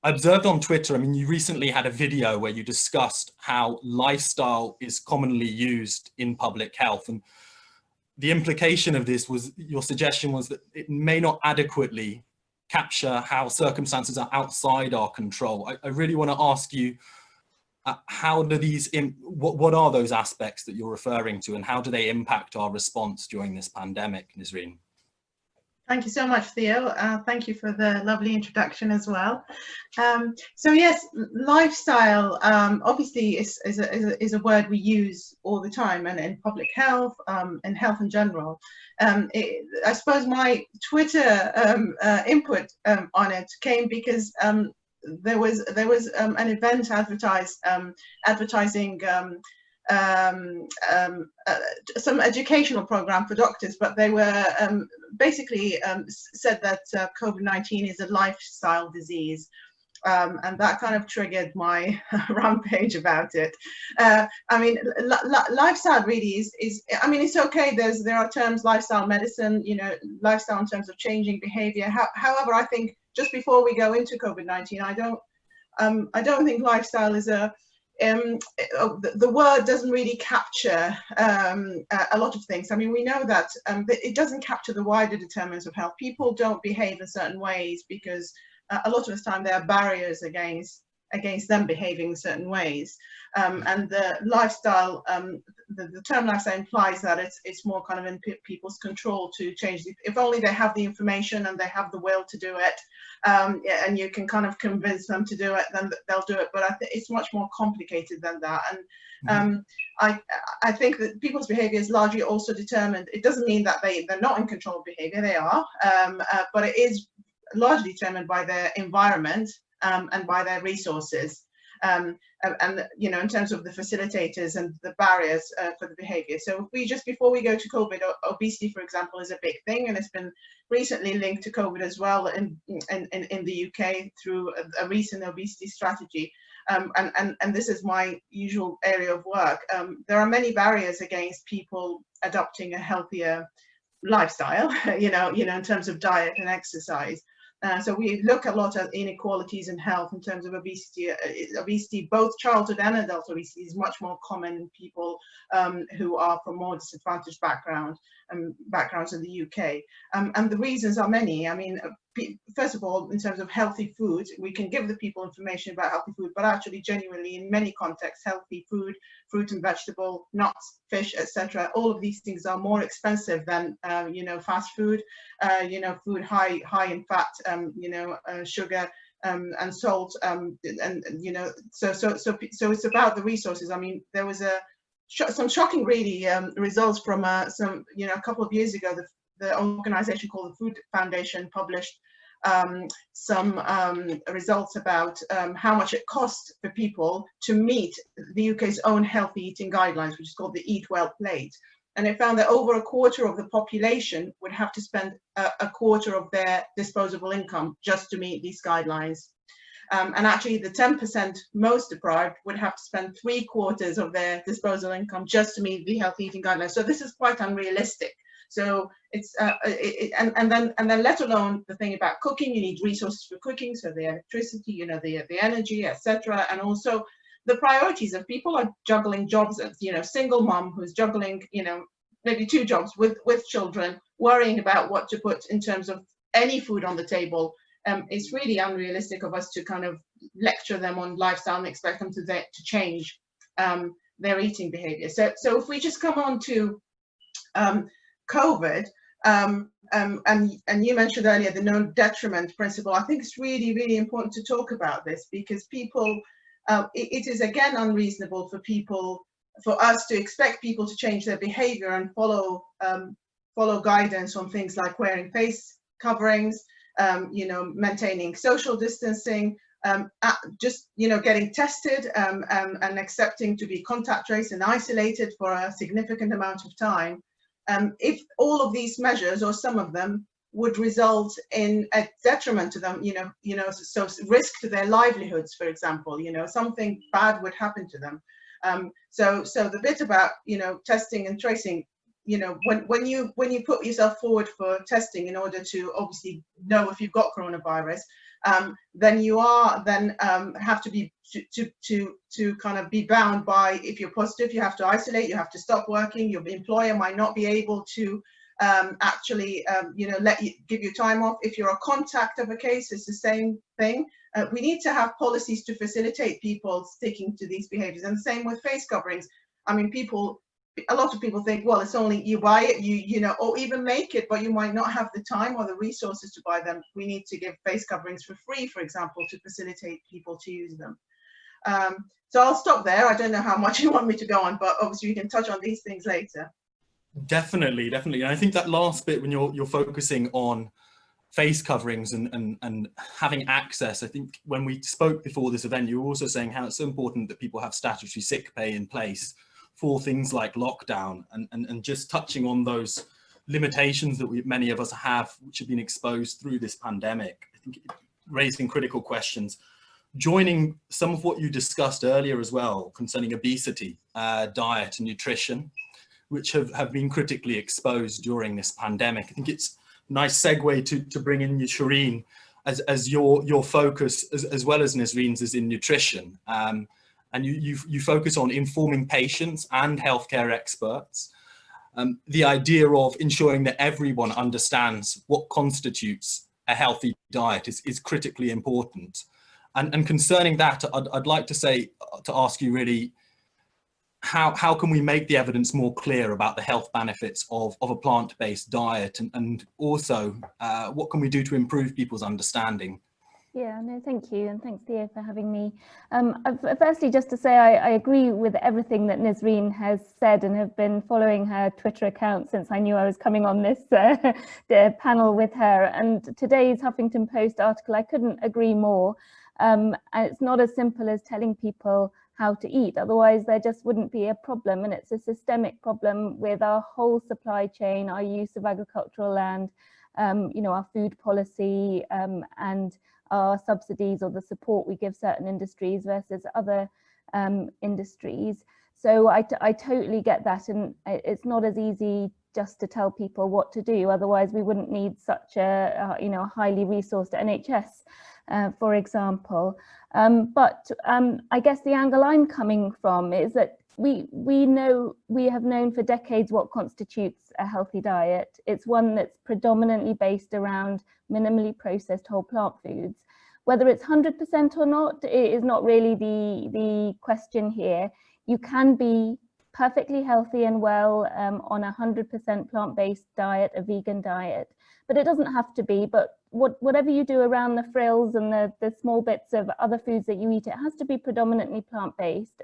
I observed on Twitter, I mean, you recently had a video where you discussed how lifestyle is commonly used in public health. And the implication of this was, your suggestion was that it may not adequately capture how circumstances are outside our control. I really want to ask you, how do these, what are those aspects that you're referring to, and how do they impact our response during this pandemic, Nisreen? Thank you so much, Theo. Thank you for the lovely introduction as well. So yes, lifestyle obviously is a word we use all the time, and in public health and health in general. I suppose my Twitter input on it came because there was an event advertising some educational program for doctors, but they were basically said that COVID-19 is a lifestyle disease. And that kind of triggered my rampage about it. I mean, lifestyle really is, I mean, it's okay. There are terms, lifestyle medicine, you know, lifestyle in terms of changing behavior. However, I think just before we go into COVID-19, I don't think lifestyle is the word doesn't really capture a lot of things. I mean, we know that it doesn't capture the wider determinants of health. People don't behave in certain ways because a lot of the time there are barriers against them behaving in certain ways. And the lifestyle, the term lifestyle implies that it's more kind of in people's control to change. If only they have the information and they have the will to do it, and you can kind of convince them to do it, then they'll do it. But I think it's much more complicated than that. And I think that people's behavior is largely also determined. It doesn't mean that they're not in control of behavior, they are, but it is largely determined by their environment and by their resources. And you know, in terms of the facilitators and the barriers for the behavior. So if we just, before we go to COVID, obesity, for example, is a big thing, and it's been recently linked to COVID as well in the UK through a recent obesity strategy. And this is my usual area of work. There are many barriers against people adopting a healthier lifestyle, you know, in terms of diet and exercise. So we look a lot at inequalities in health in terms of obesity. Obesity, both childhood and adult obesity, is much more common in people who are from more disadvantaged backgrounds in the UK. And the reasons are many. I mean, first of all, in terms of healthy food, we can give the people information about healthy food, but actually genuinely in many contexts, healthy food, fruit and vegetable, nuts, fish, etc., all of these things are more expensive than you know, fast food, you know, food high in fat, you know, sugar and salt, and you know, so it's about the resources. I mean, there was some shocking really results from you know, a couple of years ago. The organization called the Food Foundation published some results about how much it costs for people to meet the UK's own healthy eating guidelines, which is called the Eat Well plate. And it found that over a quarter of the population would have to spend a quarter of their disposable income just to meet these guidelines. And actually the 10% most deprived would have to spend 3/4 of their disposable income just to meet the healthy eating guidelines. So this is quite unrealistic. So it's and then let alone the thing about cooking. You need resources for cooking, so the electricity, you know, the energy, etc. And also the priorities of people are juggling jobs. You know, single mom who's juggling, you know, maybe 2 jobs with children, worrying about what to put in terms of any food on the table. It's really unrealistic of us to kind of lecture them on lifestyle and expect them to change their eating behavior. So if we just come on to COVID, and you mentioned earlier the no detriment principle. I think it's really, really important to talk about this, because people, it is again unreasonable for us to expect people to change their behavior and follow guidance on things like wearing face coverings, you know, maintaining social distancing, just, you know, getting tested and accepting to be contact traced and isolated for a significant amount of time. If all of these measures, or some of them, would result in a detriment to them, you know, so risk to their livelihoods, for example, you know, something bad would happen to them. So the bit about, you know, testing and tracing, you know, when you put yourself forward for testing in order to obviously know if you've got coronavirus, then you are then have to be to kind of be bound by, if you're positive, you have to isolate, you have to stop working, your employer might not be able to actually give you time off. If you're a contact of a case, it's the same thing. We need to have policies to facilitate people sticking to these behaviors, and the same with face coverings. I mean, a lot of people think, well, it's only you buy it, you know, or even make it, but you might not have the time or the resources to buy them. We need to give face coverings for free, for example, to facilitate people to use them. So I'll stop there. I don't know how much you want me to go on, but obviously we can touch on these things later. Definitely. And I think that last bit, when you're focusing on face coverings and having access, I think when we spoke before this event, you were also saying how it's so important that people have statutory sick pay in place for things like lockdown, and just touching on those limitations that many of us have, which have been exposed through this pandemic. I think raising critical questions, joining some of what you discussed earlier as well concerning obesity, diet and nutrition, which have been critically exposed during this pandemic. I think it's a nice segue to bring in Shireen, as your focus, as well as Nisreen's, is in nutrition. And you focus on informing patients and healthcare experts. The idea of ensuring that everyone understands what constitutes a healthy diet is critically important. And concerning that, I'd like to ask you really, how can we make the evidence more clear about the health benefits of a plant-based diet, and also what can we do to improve people's understanding? Yeah, no, thank you, and thanks, Theo, for having me. Firstly, just to say, I agree with everything that Nisreen has said, and have been following her Twitter account since I knew I was coming on this panel with her. And today's Huffington Post article, I couldn't agree more. And it's not as simple as telling people how to eat, otherwise there just wouldn't be a problem. And it's a systemic problem with our whole supply chain, our use of agricultural land, our food policy, and our subsidies or the support we give certain industries versus other industries. So I totally get that, and it's not as easy just to tell people what to do. Otherwise, we wouldn't need such a highly resourced NHS, for example. But I guess the angle I'm coming from is that we have known for decades what constitutes a healthy diet. It's one that's predominantly based around minimally processed whole plant foods. Whether it's 100% or not, it is not really the question here. You can be perfectly healthy and well on a 100% plant-based diet, a vegan diet, but it doesn't have to be. But whatever you do around the frills and the small bits of other foods that you eat, it has to be predominantly plant-based.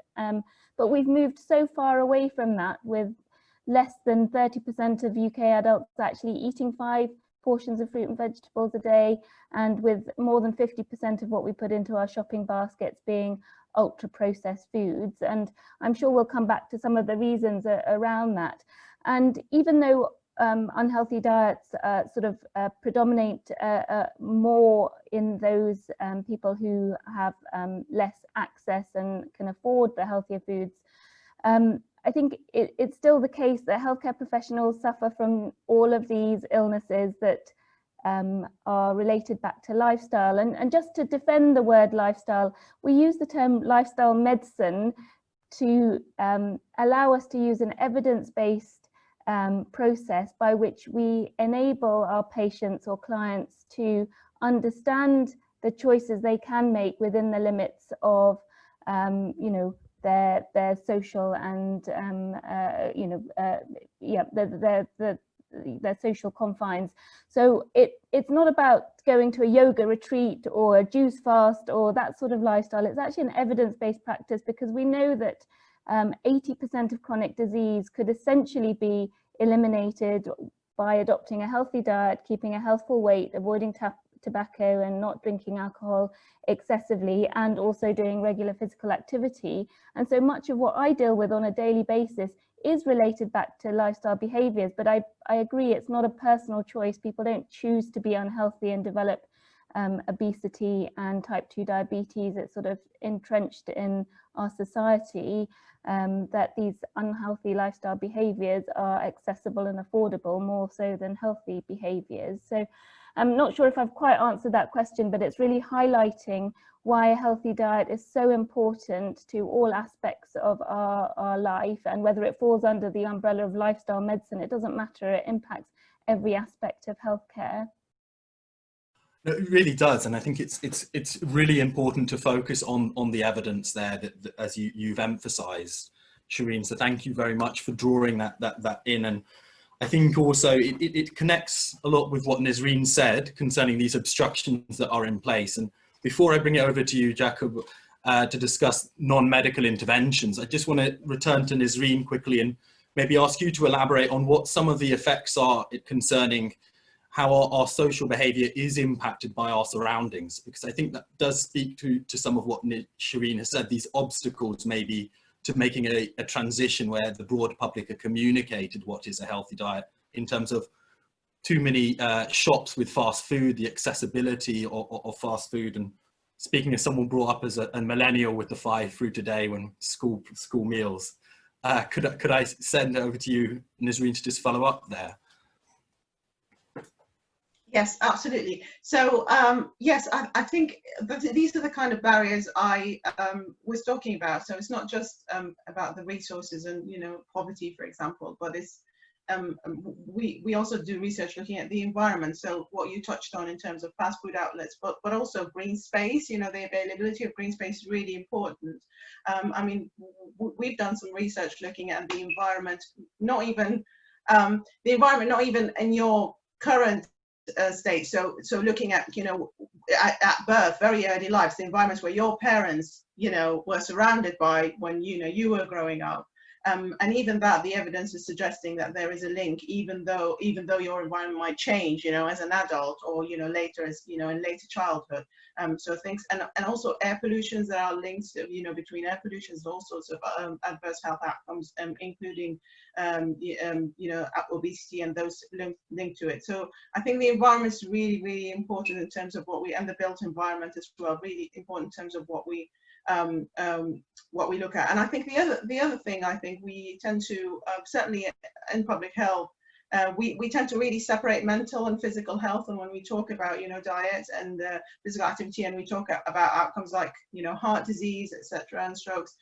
But we've moved so far away from that, with less than 30% of UK adults actually eating 5 portions of fruit and vegetables a day, and with more than 50% of what we put into our shopping baskets being ultra processed foods. And I'm sure we'll come back to some of the reasons around that. And even though unhealthy diets predominate more in those people who have less access and can afford the healthier foods, I think it's still the case that healthcare professionals suffer from all of these illnesses that are related back to lifestyle. And just to defend the word lifestyle, we use the term lifestyle medicine to allow us to use an evidence-based process by which we enable our patients or clients to understand the choices they can make within the limits of their social and their social confines. So it's not about going to a yoga retreat or a juice fast or that sort of lifestyle. It's actually an evidence-based practice, because we know that 80% of chronic disease could essentially be eliminated by adopting a healthy diet, keeping a healthful weight, avoiding tobacco and not drinking alcohol excessively, and also doing regular physical activity. And so much of what I deal with on a daily basis is related back to lifestyle behaviors. But I agree, it's not a personal choice. People don't choose to be unhealthy and develop obesity and type 2 diabetes. It's sort of entrenched in our society that these unhealthy lifestyle behaviours are accessible and affordable more so than healthy behaviours. So I'm not sure if I've quite answered that question, but it's really highlighting why a healthy diet is so important to all aspects of our life, and whether it falls under the umbrella of lifestyle medicine, it doesn't matter, it impacts every aspect of healthcare. It really does, and I think it's really important to focus on the evidence there that as you've emphasised, Shireen. So thank you very much for drawing that in, and I think also it connects a lot with what Nisreen said concerning these obstructions that are in place. And before I bring it over to you, Jacob, to discuss non-medical interventions, I just want to return to Nisreen quickly and maybe ask you to elaborate on what some of the effects are concerning how our social behaviour is impacted by our surroundings, because I think that does speak to some of what Shireen has said, these obstacles maybe to making a transition where the broad public are communicated what is a healthy diet, in terms of too many shops with fast food, the accessibility of fast food. And speaking as someone brought up as a millennial with the 5 fruit a day when school meals, could I send over to you, Nisreen, to just follow up there? Yes, absolutely. So yes, I think that these are the kind of barriers I was talking about. So it's not just about the resources and, you know, poverty, for example, but it's we also do research looking at the environment. So what you touched on in terms of fast food outlets, but also green space. You know, the availability of green space is really important. I mean, we've done some research looking at the environment, not even in your current state. So looking at, you know, at birth, very early life, the environments where your parents, you know, were surrounded by when, you know, you were growing up. And even that, the evidence is suggesting that there is a link, even though your environment might change, you know, as an adult, or, you know, later, as, you know, in later childhood. So things, and also air pollutions, there are links, you know, between air pollutions and all sorts of adverse health outcomes, including, you know, obesity and those linked to it. So I think the environment is really, really important in terms of and the built environment as well, really important in terms of what we look at. And I think the other thing, I think we tend to, certainly in public health, we tend to really separate mental and physical health. And when we talk about, you know, diet and physical activity, and we talk about outcomes like, you know, heart disease, etc., and strokes,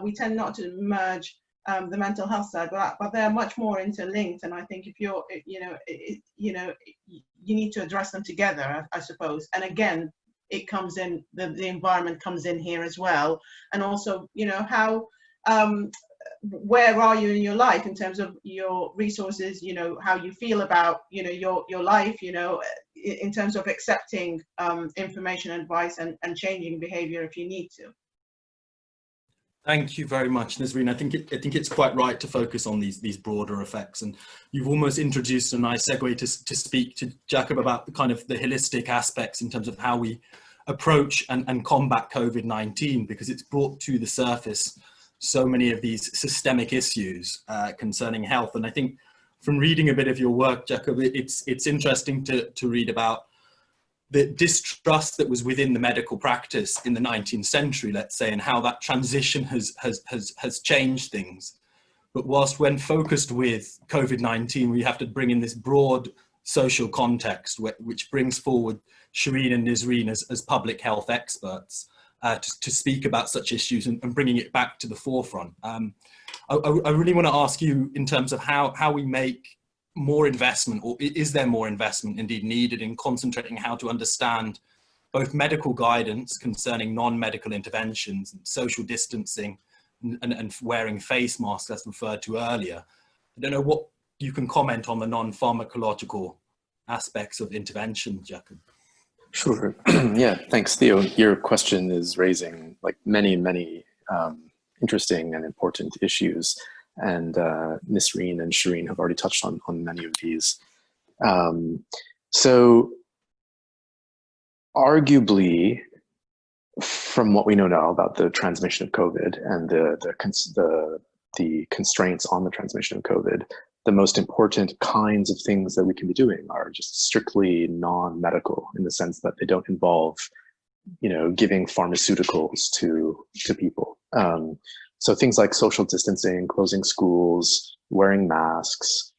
we tend not to merge the mental health side, but they're much more interlinked. And I think if you're, you know, you need to address them together, I suppose. And again, it comes in, the environment comes in here as well. And also, you know, how, where are you in your life in terms of your resources, you know, how you feel about, you know, your life, you know, in terms of accepting information, advice, and changing behavior if you need to. Thank you very much, Nisreen. I think it's quite right to focus on these broader effects, and you've almost introduced a nice segue to speak to Jacob about the kind of the holistic aspects in terms of how we approach and combat COVID-19, because it's brought to the surface so many of these systemic issues concerning health. And I think from reading a bit of your work, Jacob, it's interesting to read about the distrust that was within the medical practice in the 19th century, let's say, and how that transition has changed things. But whilst when focused with COVID-19, we have to bring in this broad social context, which brings forward Shireen and Nisreen as public health experts to speak about such issues and bringing it back to the forefront. I really want to ask you in terms of how we make more investment, or is there more investment indeed needed in concentrating how to understand both medical guidance concerning non-medical interventions and social distancing and wearing face masks as referred to earlier. I don't know what you can comment on the non-pharmacological aspects of intervention, Jacob. Sure. Yeah, thanks, Theo. Your question is raising like many interesting and important issues. And Nisreen and Shireen have already touched on many of these. So arguably, from what we know now about the transmission of COVID and the constraints on the transmission of COVID, the most important kinds of things that we can be doing are just strictly non-medical, in the sense that they don't involve, giving pharmaceuticals to people. So things like social distancing, closing schools, wearing masks.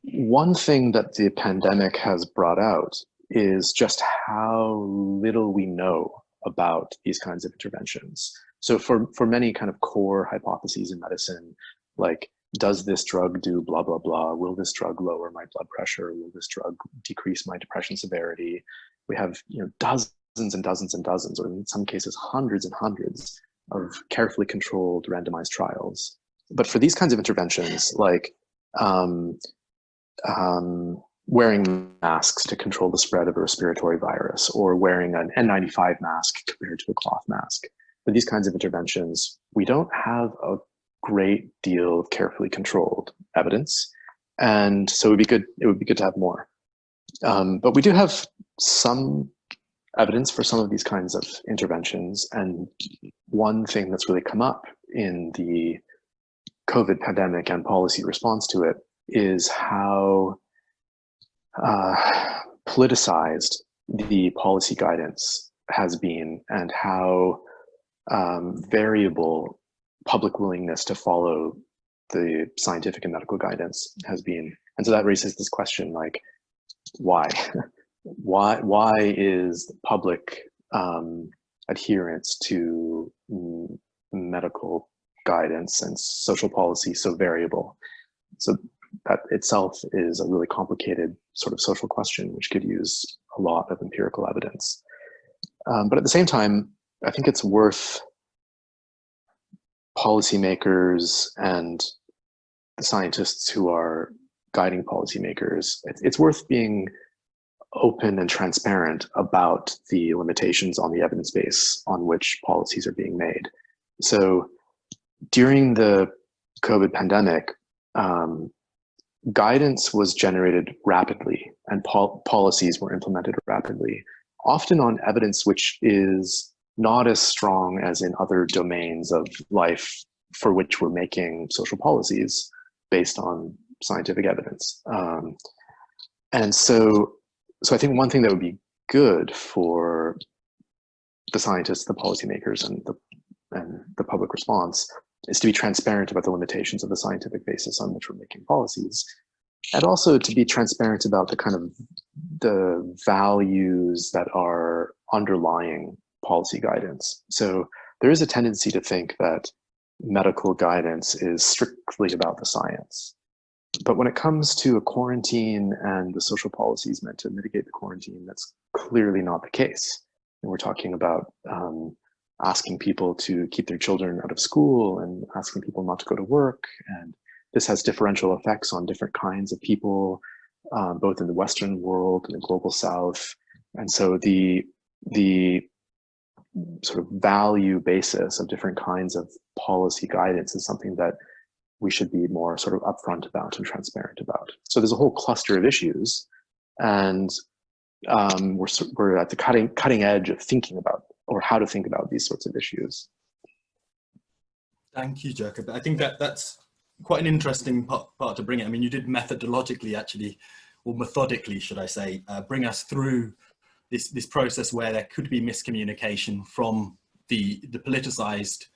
One thing that the pandemic has brought out is just how little we know about these kinds of interventions. So for many kind of core hypotheses in medicine, like, does this drug do blah, blah, blah? Will this drug lower my blood pressure? Will this drug decrease my depression severity? We have, dozens and dozens and dozens, or in some cases, hundreds and hundreds of carefully controlled randomized trials. But for these kinds of interventions, like wearing masks to control the spread of a respiratory virus, or wearing an N95 mask compared to a cloth mask, for these kinds of interventions, we don't have a great deal of carefully controlled evidence, and so it would be good to have more. But we do have some evidence for some of these kinds of interventions, and one thing that's really come up in the COVID pandemic and policy response to it is how politicized the policy guidance has been, and how variable public willingness to follow the scientific and medical guidance has been. And so that raises this question, like, why? why is public adherence to medical guidance and social policy so variable? So that itself is a really complicated sort of social question, which could use a lot of empirical evidence. But at the same time, I think it's worth policymakers and the scientists who are guiding policymakers, it's worth being open and transparent about the limitations on the evidence base on which policies are being made. So during the COVID pandemic, guidance was generated rapidly and policies were implemented rapidly, often on evidence which is not as strong as in other domains of life for which we're making social policies based on scientific evidence. And so I think one thing that would be good for the scientists, the policymakers, and the public response is to be transparent about the limitations of the scientific basis on which we're making policies, and also to be transparent about the kind of the values that are underlying policy guidance. So there is a tendency to think that medical guidance is strictly about the science. But when it comes to a quarantine and the social policies meant to mitigate the quarantine, that's clearly not the case. And we're talking about asking people to keep their children out of school and asking people not to go to work. And this has differential effects on different kinds of people, both in the Western world and the global South. And so the sort of value basis of different kinds of policy guidance is something that we should be more sort of upfront about and transparent about. So there's a whole cluster of issues, and we're at the cutting edge of thinking about, or how to think about, these sorts of issues. Thank you, Jacob. I think that's quite an interesting part to bring it. I mean, you did methodologically, actually, or methodically, should I say, bring us through this process where there could be miscommunication from the politicized,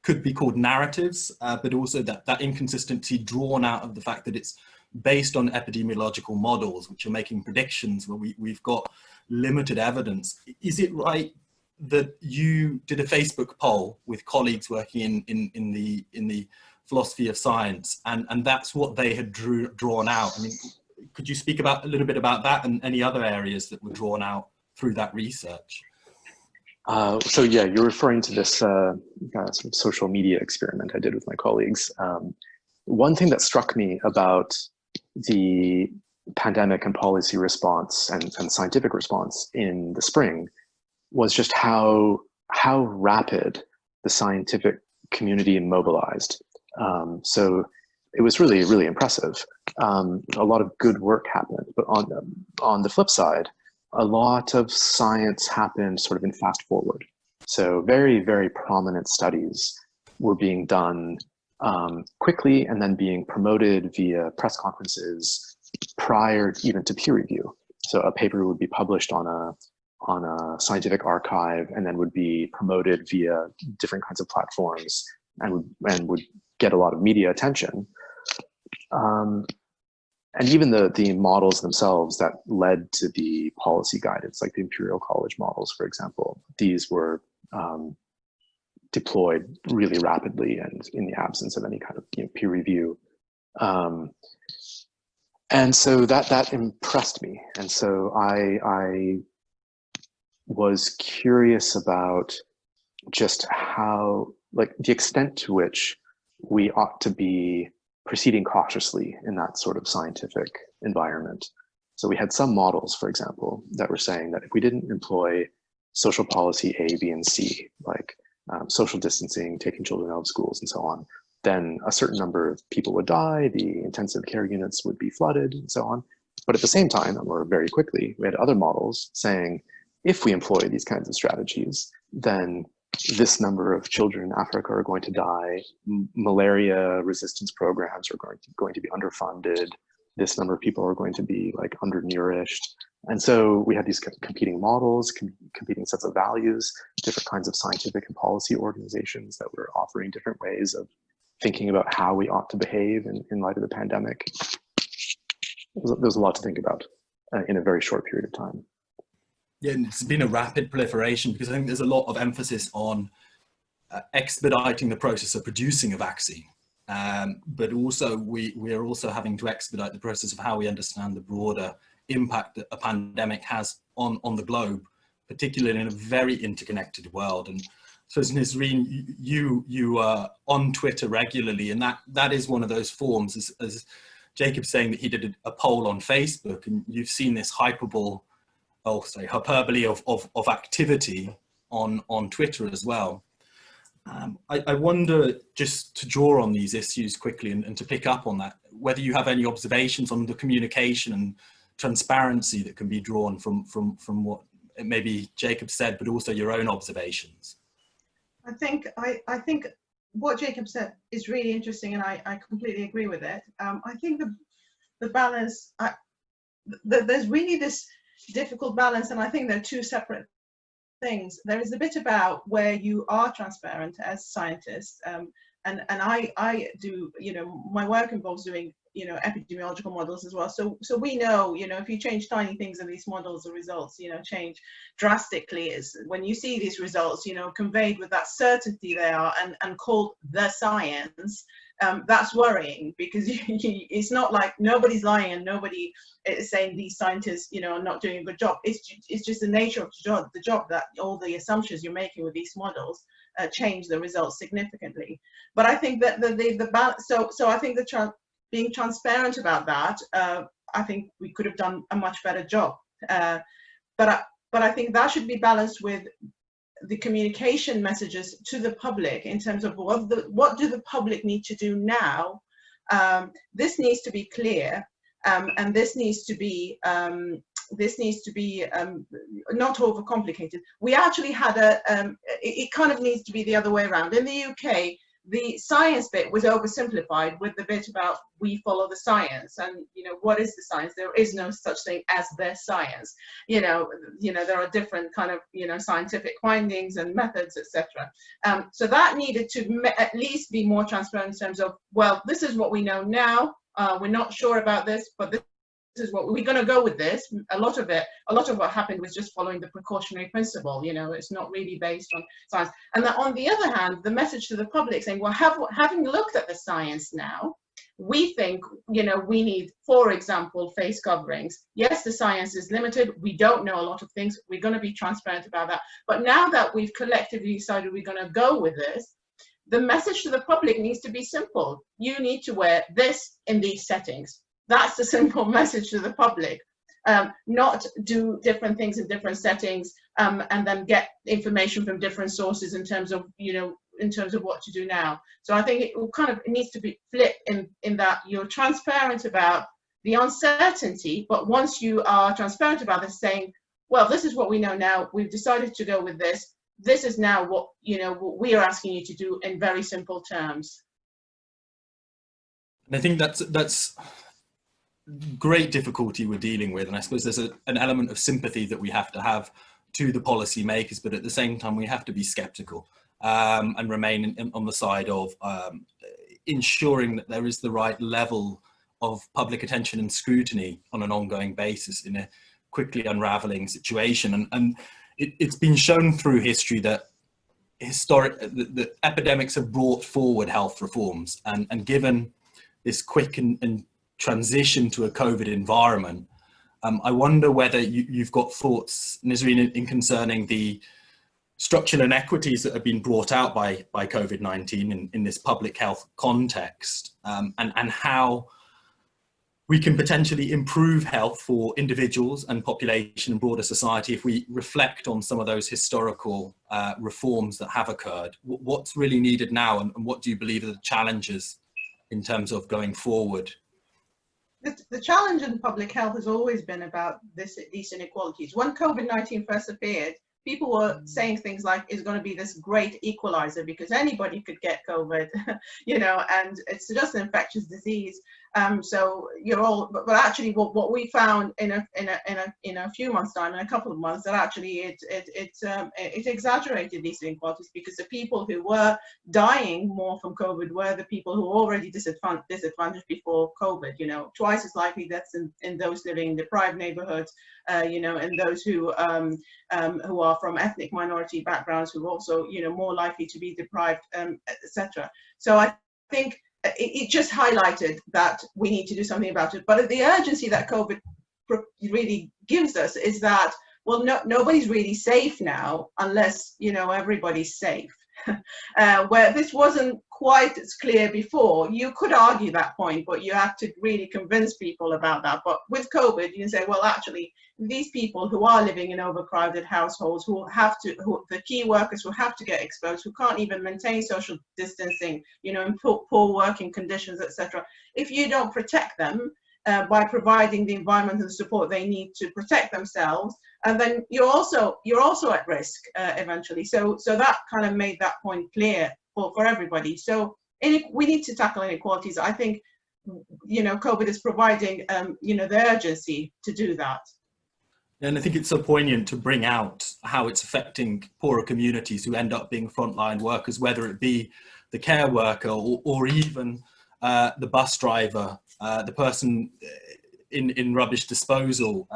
could be called narratives, but also that inconsistency drawn out of the fact that it's based on epidemiological models, which are making predictions where we've got limited evidence. Is it right that you did a Facebook poll with colleagues working in the philosophy of science, and that's what they had drawn out? I mean, could you speak a little bit about that and any other areas that were drawn out through that research? So yeah, you're referring to this sort of social media experiment I did with my colleagues. One thing that struck me about the pandemic and policy response and scientific response in the spring was just how rapid the scientific community mobilized. So it was really, really impressive. A lot of good work happened, but on the flip side, a lot of science happened sort of in fast forward. So very, very prominent studies were being done quickly and then being promoted via press conferences prior even to peer review. So a paper would be published on a scientific archive and then would be promoted via different kinds of platforms and would get a lot of media attention. And even the models themselves that led to the policy guidance, like the Imperial College models, for example, these were deployed really rapidly and in the absence of any kind of peer review. And so that impressed me. And so I was curious about just how, like, the extent to which we ought to be proceeding cautiously in that sort of scientific environment. So we had some models, for example, that were saying that if we didn't employ social policy A, B, and C, like social distancing, taking children out of schools, and so on, then a certain number of people would die, the intensive care units would be flooded, and so on. But at the same time, or very quickly, we had other models saying, if we employ these kinds of strategies, then this number of children in Africa are going to die, malaria resistance programs are going to be underfunded, this number of people are going to be like undernourished. And so we had these competing models, competing sets of values, different kinds of scientific and policy organizations that were offering different ways of thinking about how we ought to behave in light of the pandemic. There's a lot to think about in a very short period of time. Yeah, and it's been a rapid proliferation because I think there's a lot of emphasis on expediting the process of producing a vaccine. But also we are also having to expedite the process of how we understand the broader impact that a pandemic has on the globe, particularly in a very interconnected world. And so, Nisreen, you are on Twitter regularly, and that is one of those forms, as Jacob's saying that he did a poll on Facebook, and you've seen this hyperbole of activity on Twitter as well. I wonder, just to draw on these issues quickly and to pick up on that, whether you have any observations on the communication and transparency that can be drawn from what maybe Jacob said, but also your own observations. I think what Jacob said is really interesting, and I completely agree with it. I think the balance, there's really this difficult balance, and I think they're two separate things. There is a bit about where you are transparent as scientists, and I do, my work involves doing, epidemiological models as well. So we know, if you change tiny things in these models, the results, change drastically. Is when you see these results, conveyed with that certainty they are and called the science. That's worrying, because it's not like nobody's lying and nobody is saying these scientists, are not doing a good job. It's just the nature of the job that all the assumptions you're making with these models change the results significantly. But I think that the balance. So I think being transparent about that, I think we could have done a much better job. But I think that should be balanced with the communication messages to the public in terms of what do the public need to do now. This needs to be clear, and this needs to be not overcomplicated. We actually had it kind of needs to be the other way around. In the UK, the science bit was oversimplified with the bit about we follow the science, and what is the science? There is no such thing as the science. There are different kind of scientific findings and methods, etc. So that needed to at least be more transparent in terms of, well, this is what we know now. We're not sure about this, but this is what we're going to go with this. A lot of what happened was just following the precautionary principle. It's not really based on science. And that, on the other hand, the message to the public saying, well, having looked at the science now, we think, we need, for example, face coverings. Yes, the science is limited. We don't know a lot of things. We're going to be transparent about that. But now that we've collectively decided we're going to go with this, the message to the public needs to be simple. You need to wear this in these settings. That's the simple message to the public. Not do different things in different settings and then get information from different sources in terms of what to do now. So I think it needs to be flipped in that you're transparent about the uncertainty, but once you are transparent about this, saying, well, this is what we know now, we've decided to go with this. This is now what we are asking you to do in very simple terms. And I think that's great difficulty we're dealing with. And I suppose there's an element of sympathy that we have to have to the policymakers, but at the same time, we have to be skeptical and remain on the side of ensuring that there is the right level of public attention and scrutiny on an ongoing basis in a quickly unraveling situation. And it's been shown through history that the epidemics have brought forward health reforms, and given this quick and transition to a COVID environment, I wonder whether you've got thoughts, Nisreen, in concerning the structural inequities that have been brought out by COVID-19 in this public health context, and how we can potentially improve health for individuals and population and broader society if we reflect on some of those historical reforms that have occurred. What's really needed now, and what do you believe are the challenges in terms of going forward? The challenge in public health has always been about these inequalities. When COVID-19 first appeared, people were saying things like, it's going to be this great equalizer because anybody could get COVID, you know, and it's just an infectious disease. So you're all, but actually what we found in a few months' time, in a couple of months, that actually it exaggerated these inequalities, because the people who were dying more from COVID were the people who were already disadvantaged before COVID, you know, twice as likely deaths in those living in deprived neighborhoods, you know, and those who are from ethnic minority backgrounds, who are also, you know, more likely to be deprived, etc. So I think it just highlighted that we need to do something about it. But the urgency that COVID really gives us is that, well, nobody's really safe now unless, you know, everybody's safe. Where this wasn't quite as clear before. You could argue that point, but you have to really convince people about that. But with COVID, you can say, well, actually, these people who are living in overcrowded households, the key workers who have to get exposed, who can't even maintain social distancing, you know, in poor working conditions, etc. If you don't protect them by providing the environment and the support they need to protect themselves, and then you're also at risk eventually. So that kind of made that point clear for everybody. So we need to tackle inequalities. I think, you know, COVID is providing, you know, the urgency to do that. And I think it's so poignant to bring out how it's affecting poorer communities who end up being frontline workers, whether it be the care worker or even the bus driver, the person in rubbish disposal,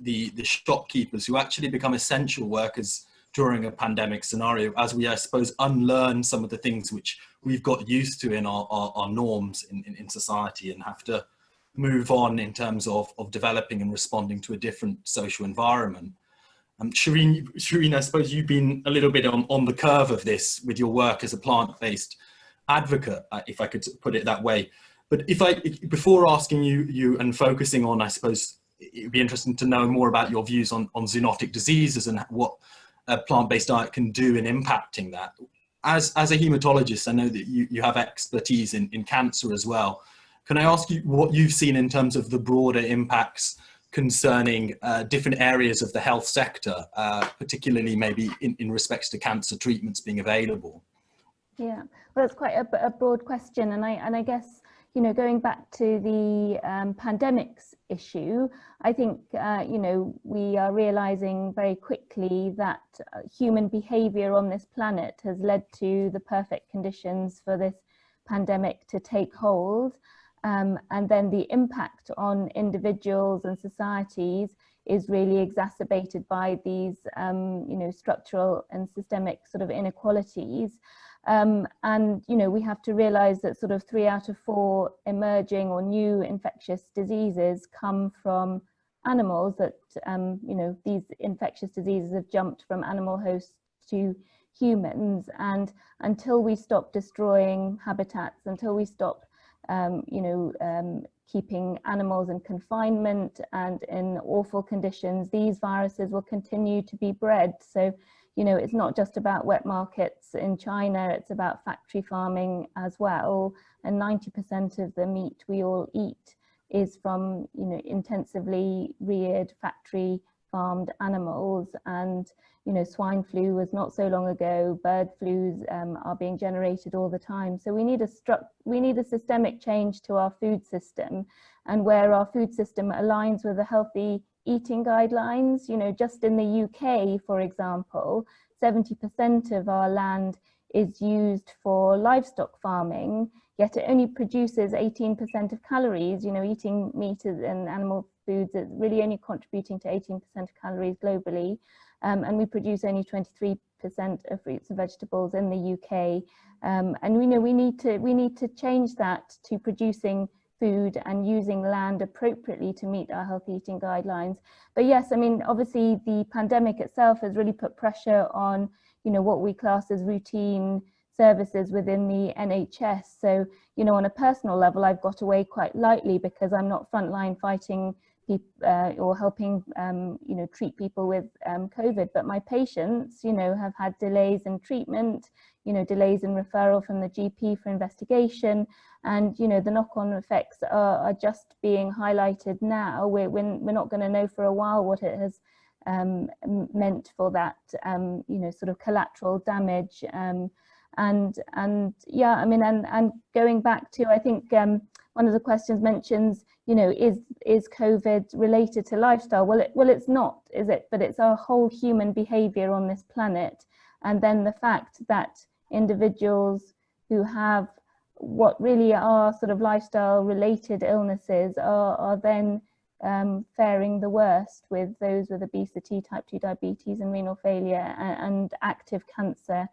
the shopkeepers, who actually become essential workers during a pandemic scenario, as we, I suppose, unlearn some of the things which we've got used to in our norms in society, and have to move on in terms of developing and responding to a different social environment. Shireen, I suppose you've been a little bit on the curve of this with your work as a plant-based advocate, if I could put it that way. But before asking you and focusing on, I suppose, it'd be interesting to know more about your views on zoonotic diseases and what a plant-based diet can do in impacting that. As a hematologist, I know that you have expertise in cancer as well. Can I ask you what you've seen in terms of the broader impacts concerning different areas of the health sector, particularly maybe in respects to cancer treatments being available? Yeah, well, that's quite a broad question, and I guess, you know, going back to the pandemics issue, I think, you know, we are realizing very quickly that human behavior on this planet has led to the perfect conditions for this pandemic to take hold. And then the impact on individuals and societies is really exacerbated by these, you know, structural and systemic sort of inequalities. And, you know, we have to realize that sort of 3 out of 4 emerging or new infectious diseases come from animals, that, you know, these infectious diseases have jumped from animal hosts to humans. And until we stop destroying habitats, until we stop you know, keeping animals in confinement and in awful conditions, these viruses will continue to be bred. So, you know, it's not just about wet markets in China, it's about factory farming as well. And 90% of the meat we all eat is from, you know, intensively reared factory farmed animals. And swine flu was not so long ago. Bird flus are being generated all the time. So we need a systemic change to our food system, and where our food system aligns with the healthy eating guidelines. Just in the UK, for example, 70% of our land is used for livestock farming, yet it only produces 18% of calories. Eating meat and animal foods is really only contributing to 18% of calories globally. And we produce only 23% of fruits and vegetables in the UK. And we know we need to change that to producing food and using land appropriately to meet our healthy eating guidelines. But yes, I mean, obviously the pandemic itself has really put pressure on, what we class as routine services within the NHS. So, on a personal level, I've got away quite lightly because I'm not frontline fighting or helping, treat people with COVID. But my patients, have had delays in treatment, delays in referral from the GP for investigation. And, the knock-on effects are just being highlighted now. We're not going to know for a while what it has meant for that, sort of collateral damage. And yeah, I mean, and going back to, I think one of the questions mentions, is COVID related to lifestyle? Well, it's not, is it? But it's our whole human behavior on this planet. And then the fact that individuals who have what really are sort of lifestyle related illnesses are then faring the worst, with those with obesity, type 2 diabetes and renal failure and active cancer,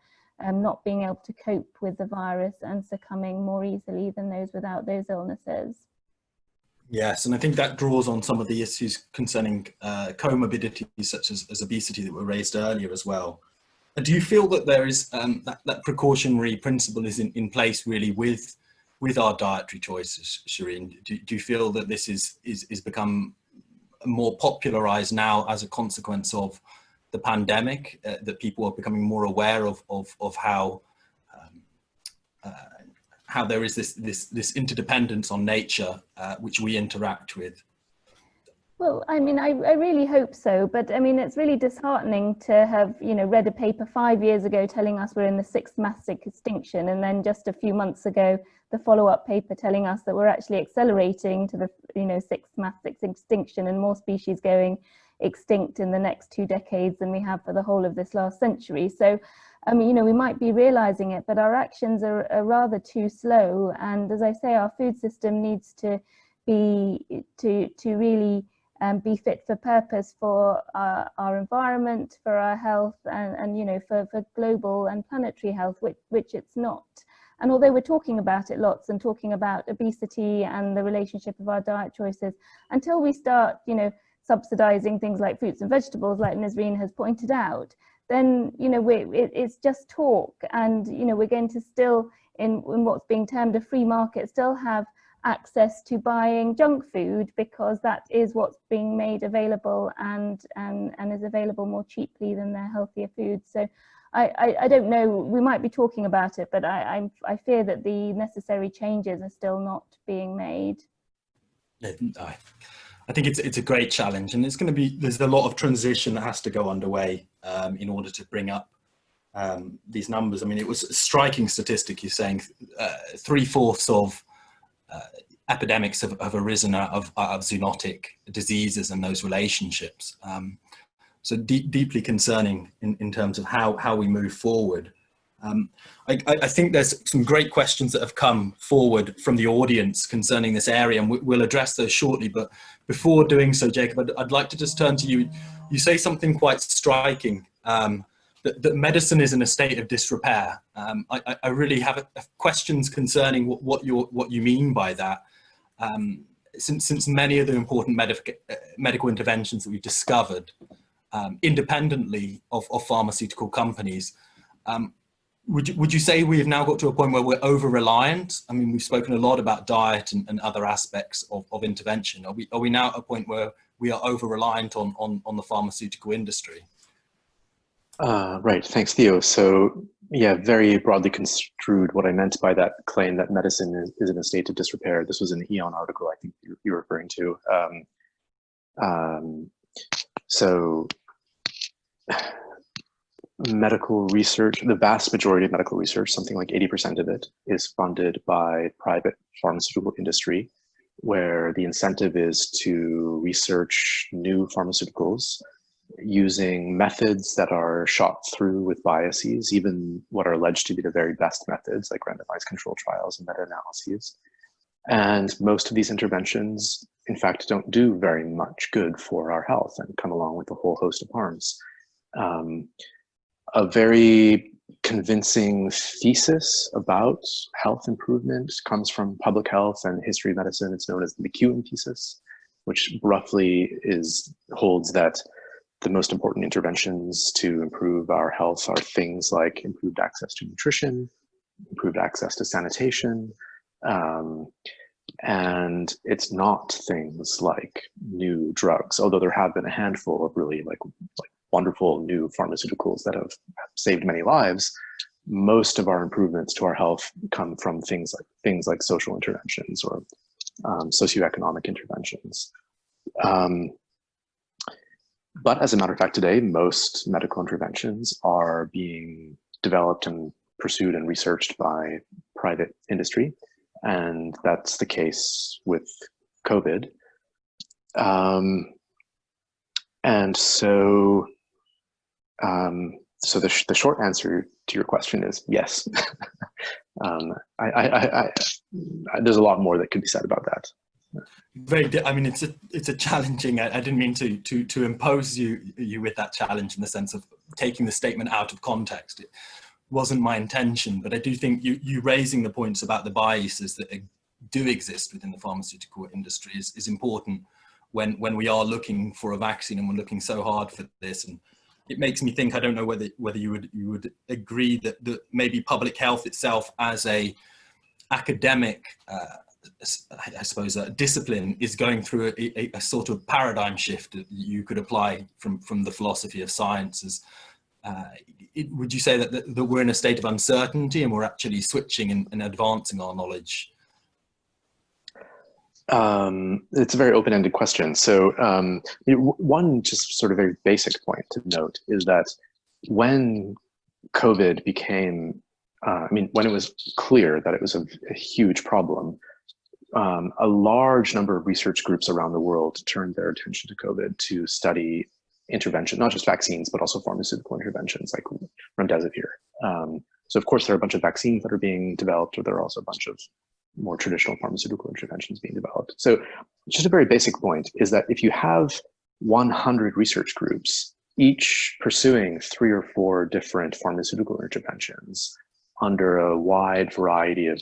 not being able to cope with the virus and succumbing more easily than those without those illnesses. Yes, and I think that draws on some of the issues concerning comorbidities such as obesity that were raised earlier as well. Do you feel that there is that precautionary principle is in place really with our dietary choices, Shireen? Do you feel that this is become more popularized now as a consequence of the pandemic, that people are becoming more aware of how there is this interdependence on nature which we interact with? Well, I mean, I really hope so, but I mean, it's really disheartening to have, read a paper 5 years ago telling us we're in the 6th mass extinction, and then just a few months ago, the follow-up paper telling us that we're actually accelerating to the, 6th mass extinction, and more species going extinct in the next 2 decades than we have for the whole of this last century. So, I mean, we might be realizing it, but our actions are rather too slow. And as I say, our food system needs to be to really be fit for purpose for our environment, for our health, and for global and planetary health, which it's not. And although we're talking about it lots and talking about obesity and the relationship of our diet choices, until we start, subsidizing things like fruits and vegetables, like Nisreen has pointed out, then it's just talk. And we're going to still, in what's being termed a free market, still have access to buying junk food, because that is what's being made available and is available more cheaply than their healthier foods. So I don't know, we might be talking about it, but I fear that the necessary changes are still not being made. I think it's a great challenge, and there's a lot of transition that has to go underway in order to bring up these numbers. I mean, it was a striking statistic. You're saying 3/4 of epidemics have arisen out of zoonotic diseases and those relationships. So deeply concerning in terms of how we move forward. I think there's some great questions that have come forward from the audience concerning this area, and we'll address those shortly. But before doing so, Jacob, I'd like to just turn to you. You say something quite striking, that medicine is in a state of disrepair. I really have questions concerning what you mean by that. Since many of the important medical interventions that we've discovered independently of pharmaceutical companies, would you say we have now got to a point where we're over-reliant? I mean, we've spoken a lot about diet and other aspects of intervention. Are we now at a point where we are over-reliant on the pharmaceutical industry? Right, thanks, Theo. So yeah, very broadly construed what I meant by that claim that medicine is in a state of disrepair. This was an Eon article I think you're referring to. So medical research, the vast majority of medical research, something like 80% of it, is funded by private pharmaceutical industry, where the incentive is to research new pharmaceuticals using methods that are shot through with biases, even what are alleged to be the very best methods, like randomized control trials and meta-analyses. And most of these interventions, in fact, don't do very much good for our health and come along with a whole host of harms. A very convincing thesis about health improvement comes from public health and history of medicine. It's known as the Cute Thesis, which roughly holds that the most important interventions to improve our health are things like improved access to nutrition, improved access to sanitation, and it's not things like new drugs, although there have been a handful of really like wonderful new pharmaceuticals that have saved many lives. Most of our improvements to our health come from things like social interventions or socioeconomic interventions. But as a matter of fact, today, most medical interventions are being developed and pursued and researched by private industry. And that's the case with COVID. And so, so the short answer to your question is yes. There's a lot more that could be said about that. I mean, it's a challenging. I didn't mean to impose you with that challenge in the sense of taking the statement out of context. It wasn't my intention, but I do think you raising the points about the biases that do exist within the pharmaceutical industry is important when we are looking for a vaccine and we're looking so hard for this. And it makes me think, I don't know whether you would agree that maybe public health itself as a academic I suppose a discipline is going through a sort of paradigm shift that you could apply from the philosophy of sciences. Would you say that we're in a state of uncertainty and we're actually switching and advancing our knowledge? It's a very open-ended question. So one just sort of very basic point to note is that when COVID became, when it was clear that it was a huge problem, a large number of research groups around the world turned their attention to COVID to study intervention, not just vaccines, but also pharmaceutical interventions like remdesivir. So of course there are a bunch of vaccines that are being developed, or there are also a bunch of more traditional pharmaceutical interventions being developed. So just a very basic point is that if you have 100 research groups, each pursuing 3 or 4 different pharmaceutical interventions under a wide variety of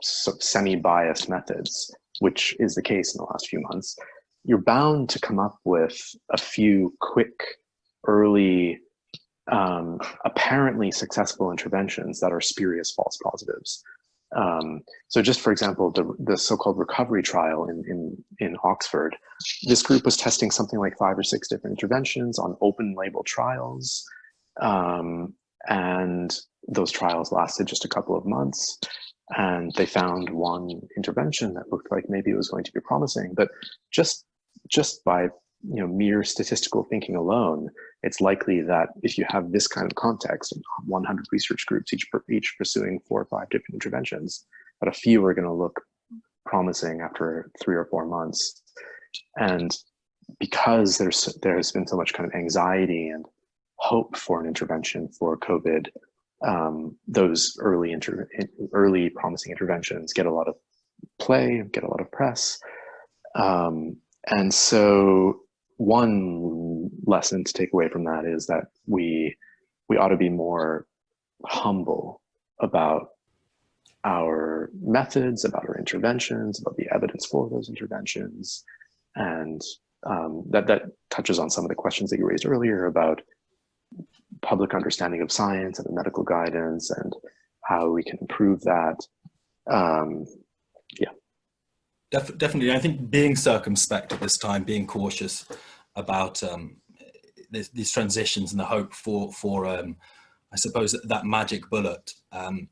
semi-biased methods, which is the case in the last few months, you're bound to come up with a few quick, early, apparently successful interventions that are spurious false positives. So just for example, the so-called recovery trial in Oxford, this group was testing something like 5 or 6 different interventions on open label trials. And those trials lasted just a couple of months. And they found one intervention that looked like maybe it was going to be promising, but just by mere statistical thinking alone, it's likely that if you have this kind of context, 100 research groups each pursuing 4 or 5 different interventions, that a few are going to look promising after 3 or 4 months. And because there has been so much kind of anxiety and hope for an intervention for COVID, those early promising interventions get a lot of play, get a lot of press. And so one lesson to take away from that is that we ought to be more humble about our methods, about our interventions, about the evidence for those interventions. And that touches on some of the questions that you raised earlier about public understanding of science and the medical guidance and how we can improve that. Yeah. Definitely. I think being circumspect at this time, being cautious about these transitions and the hope for I suppose that magic bullet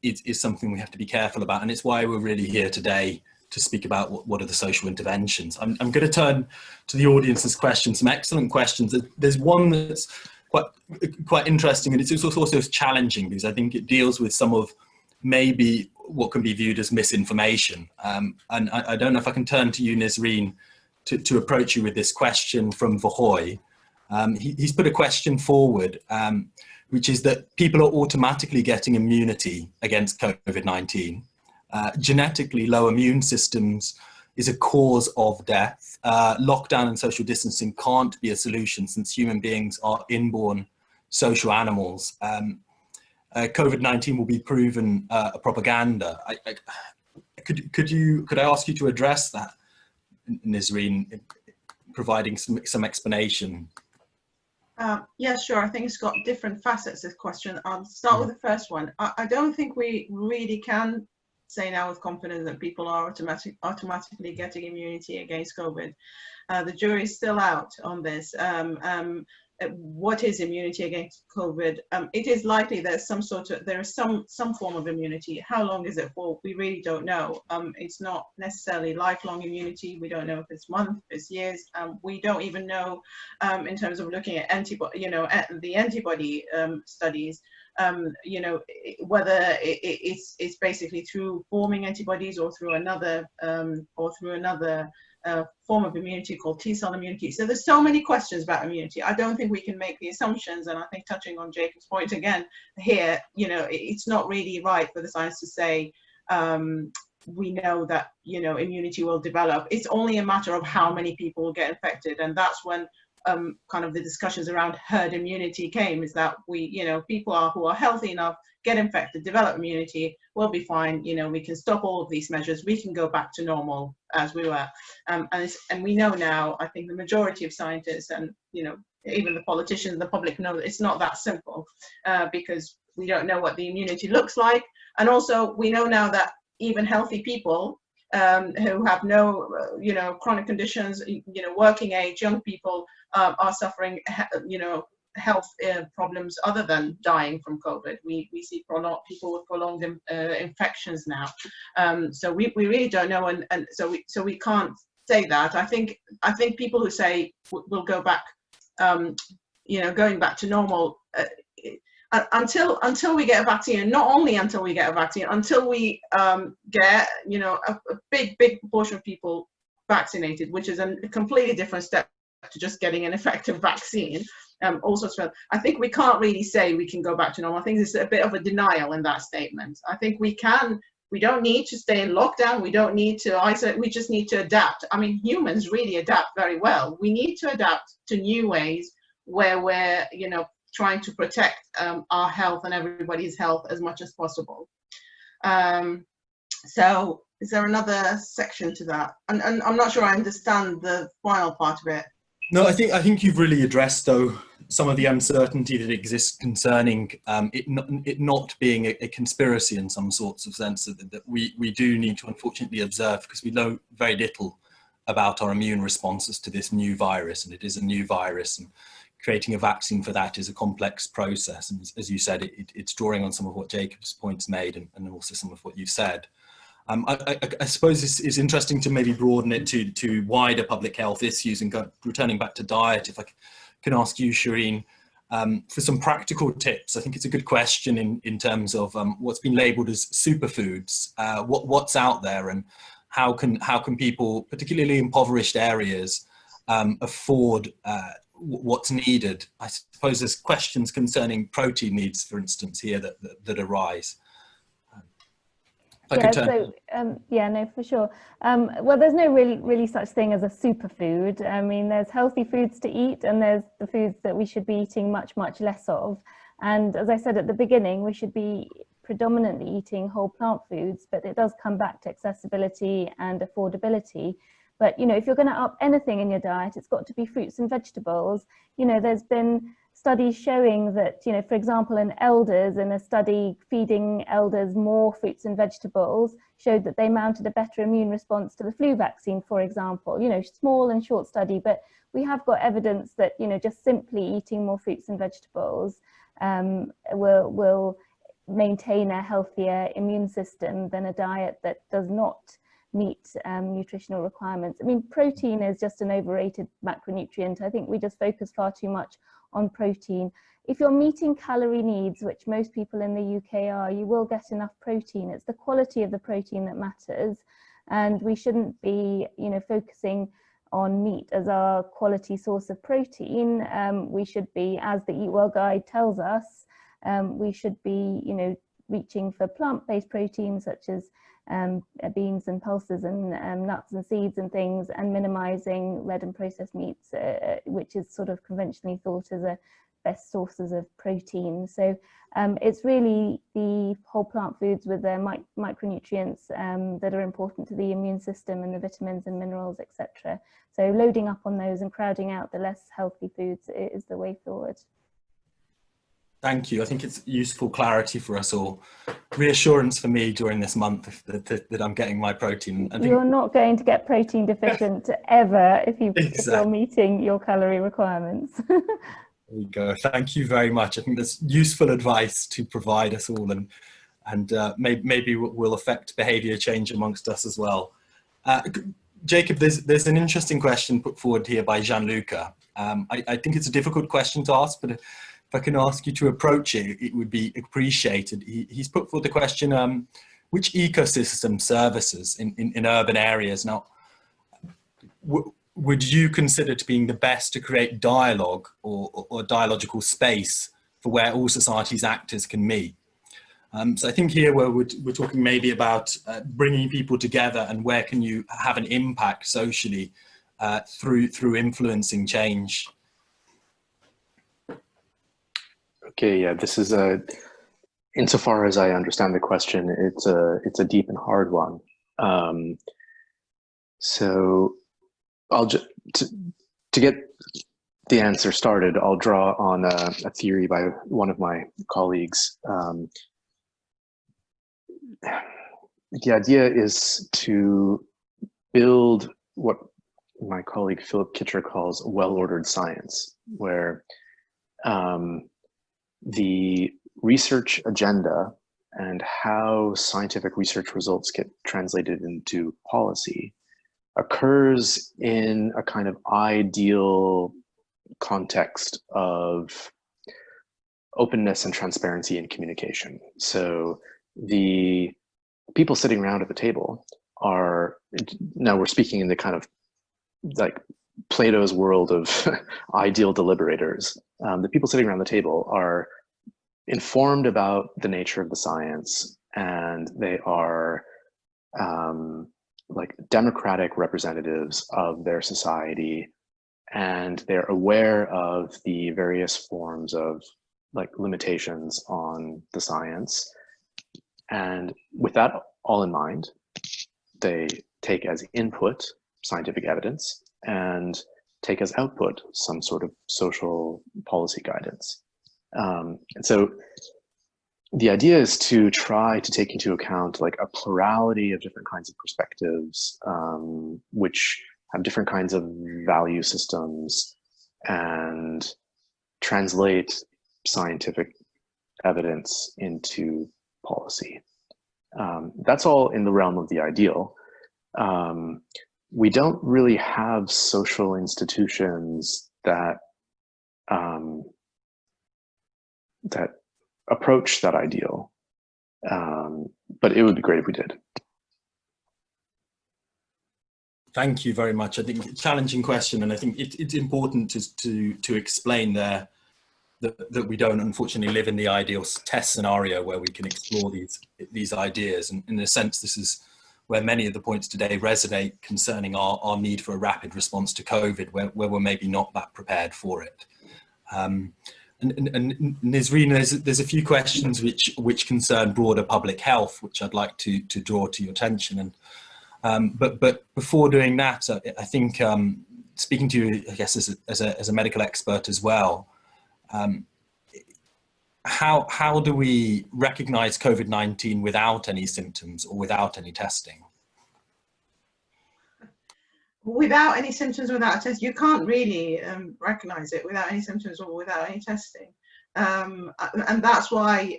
is something we have to be careful about. And it's why we're really here today to speak about what are the social interventions. I'm going to turn to the audience's questions, some excellent questions. There's one that's quite interesting, and it's also challenging because I think it deals with some of maybe what can be viewed as misinformation. And I don't know if I can turn to you, Nisreen, to approach you with this question from Vahoy. He's put a question forward, which is that people are automatically getting immunity against COVID-19. Genetically low immune systems is a cause of death. Lockdown and social distancing can't be a solution since human beings are inborn social animals. COVID-19 will be proven a propaganda. Could I ask you to address that, Nisreen, providing some explanation? Yeah, sure. I think it's got different facets, this question. I'll start with the first one. I don't think we really can say now with confidence that people are automatically getting immunity against COVID. The jury is still out on this. What is immunity against COVID? It is likely there's some form of immunity. How long is it for? We really don't know. It's not necessarily lifelong immunity. We don't know if it's months, if it's years. We don't even know in terms of looking at the antibody studies. Whether it's basically through forming antibodies or through another form of immunity called T-cell immunity. So there's so many questions about immunity. I don't think we can make the assumptions, and I think touching on Jacob's point again here, it's not really right for the science to say we know that immunity will develop. It's only a matter of how many people will get infected, and that's when kind of the discussions around herd immunity came, is that people who are healthy enough, get infected, develop immunity, we'll be fine. We can stop all of these measures. We can go back to normal as we were. And we know now, I think the majority of scientists and, even the politicians, the public know that it's not that simple because we don't know what the immunity looks like. And also we know now that even healthy people who have no, chronic conditions, working age, young people are suffering, health problems other than dying from COVID. We see people with prolonged infections now. So we really don't know, and so we can't say that. I think people who say we'll go back, going back to normal. Until we get a vaccine, and not only until we get a vaccine, until we get a big proportion of people vaccinated, which is a completely different step to just getting an effective vaccine. I think we can't really say we can go back to normal. I think there's a bit of a denial in that statement. I think we don't need to stay in lockdown. We don't need to isolate. We just need to adapt. I mean, humans really adapt very well. We need to adapt to new ways where we're, trying to protect our health and everybody's health as much as possible. So is there another section to that? And I'm not sure I understand the final part of it. No, I think you've really addressed, though, some of the uncertainty that exists concerning it not being a conspiracy in some sorts of sense that we do need to unfortunately observe, because we know very little about our immune responses to this new virus, and it is a new virus, and creating a vaccine for that is a complex process. And as you said, it's drawing on some of what Jacob's points made and also some of what you said. I suppose it's interesting to maybe broaden it to wider public health issues, and returning back to diet, if I can ask you, Shireen, for some practical tips. I think it's a good question in terms of what's been labelled as superfoods, what's out there, and how can people, particularly in impoverished areas, afford what's needed. I suppose there's questions concerning protein needs, for instance, here that arise. No, for sure. Well, there's no really such thing as a superfood. I mean, there's healthy foods to eat, and there's the foods that we should be eating much less of. And as I said at the beginning, we should be predominantly eating whole plant foods, but it does come back to accessibility and affordability. But, if you're going to up anything in your diet, it's got to be fruits and vegetables. There's been studies showing that, for example, in elders, in a study feeding elders more fruits and vegetables, showed that they mounted a better immune response to the flu vaccine, for example. Small and short study, but we have got evidence that, just simply eating more fruits and vegetables will maintain a healthier immune system than a diet that does not meet nutritional requirements. I mean, protein is just an overrated macronutrient. I think we just focus far too much on protein. If you're meeting calorie needs, which most people in the UK are, you will get enough protein. It's the quality of the protein that matters, and we shouldn't be, you know, focusing on meat as our quality source of protein. We should be, as the Eat Well guide tells us, we should be, you know, reaching for plant-based proteins such as beans and pulses and nuts and seeds and things, and minimizing red and processed meats, which is sort of conventionally thought as a best sources of protein. So it's really the whole plant foods with their micronutrients that are important to the immune system, and the vitamins and minerals, etc. So loading up on those and crowding out the less healthy foods is the way forward. Thank you. I think it's useful clarity for us all. Reassurance for me during this month that I'm getting my protein. I think you're not going to get protein deficient ever if you're meeting your calorie requirements. There you go. Thank you very much. I think that's useful advice to provide us all, and maybe will affect behaviour change amongst us as well. Jacob, there's an interesting question put forward here by Gianluca. I think it's a difficult question to ask, but if I can ask you to approach it, it would be appreciated. He's put forward the question, which ecosystem services in urban areas now would you consider to being the best to create dialogue or dialogical space for where all society's actors can meet? So I think here we're talking maybe about bringing people together, and where can you have an impact socially through influencing change. Okay, yeah, this is insofar as I understand the question, it's a deep and hard one. So I'll just to get the answer started, I'll draw on a theory by one of my colleagues. The idea is to build what my colleague Philip Kitcher calls well-ordered science, where the research agenda and how scientific research results get translated into policy occurs in a kind of ideal context of openness and transparency in communication. So the people sitting around at the table are, now we're speaking in the kind of like Plato's world of ideal deliberators. The people sitting around the table are informed about the nature of the science, and they are like democratic representatives of their society, and they're aware of the various forms of like limitations on the science. And with that all in mind, they take as input scientific evidence and take as output some sort of social policy guidance. And so the idea is to try to take into account like a plurality of different kinds of perspectives, which have different kinds of value systems, and translate scientific evidence into policy. That's all in the realm of the ideal. We don't really have social institutions that that approach that ideal, but it would be great if we did. Thank you very much. I think it's a challenging question, and I think it's important to explain there that we don't unfortunately live in the ideal test scenario where we can explore these ideas. And in a sense, this is where many of the points today resonate concerning our need for a rapid response to COVID, where we're maybe not that prepared for it. And Nisreen, there's a few questions which concern broader public health, which I'd like to draw to your attention. And but before doing that, I think speaking to you, I guess as a medical expert as well, how do we recognize COVID-19 without any symptoms or without any testing? Without any symptoms, without a test, you can't really recognize it without any symptoms or without any testing. And that's why,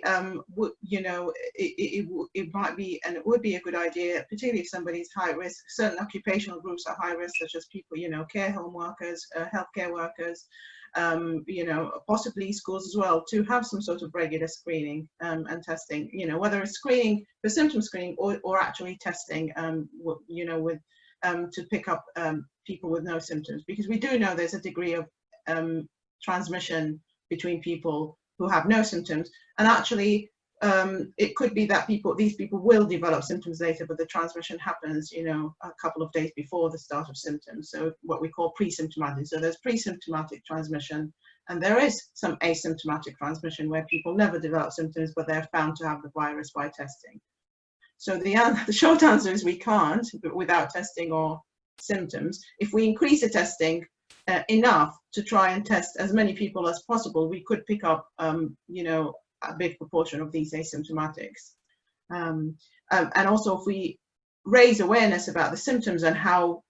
you know, it might be, and it would be a good idea, particularly if somebody's high risk. Certain occupational groups are high risk, such as people, you know, care home workers, healthcare workers, you know, possibly schools as well, to have some sort of regular screening and testing, you know, whether it's screening for symptom screening or actually testing, you know, with to pick up people with no symptoms, because we do know there's a degree of transmission between people who have no symptoms, and actually it could be that these people will develop symptoms later, but the transmission happens, you know, a couple of days before the start of symptoms. So what we call pre-symptomatic. So there's pre-symptomatic transmission, and there is some asymptomatic transmission where people never develop symptoms, but they're found to have the virus by testing. So the short answer is we can't, but without testing or symptoms. If we increase the testing enough to try and test as many people as possible, we could pick up, you know, a big proportion of these asymptomatics. And also if we raise awareness about the symptoms and how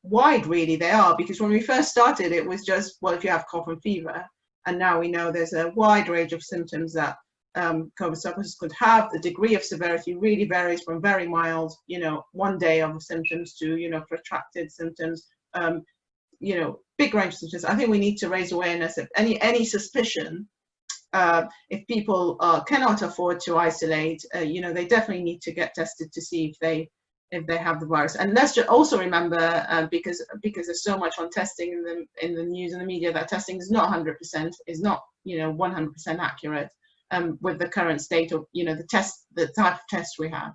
wide really they are, because when we first started, it was just, well, if you have cough and fever, and now we know there's a wide range of symptoms that COVID sufferers could have. The degree of severity really varies from very mild, you know, 1 day of symptoms to, you know, protracted symptoms, you know, big range of symptoms. I think we need to raise awareness of any suspicion. If people cannot afford to isolate, you know, they definitely need to get tested to see if they have the virus. And let's just also remember, because there's so much on testing in the news and the media, that testing is not 100%, is not, you know, 100% accurate with the current state of, you know, the type of test we have.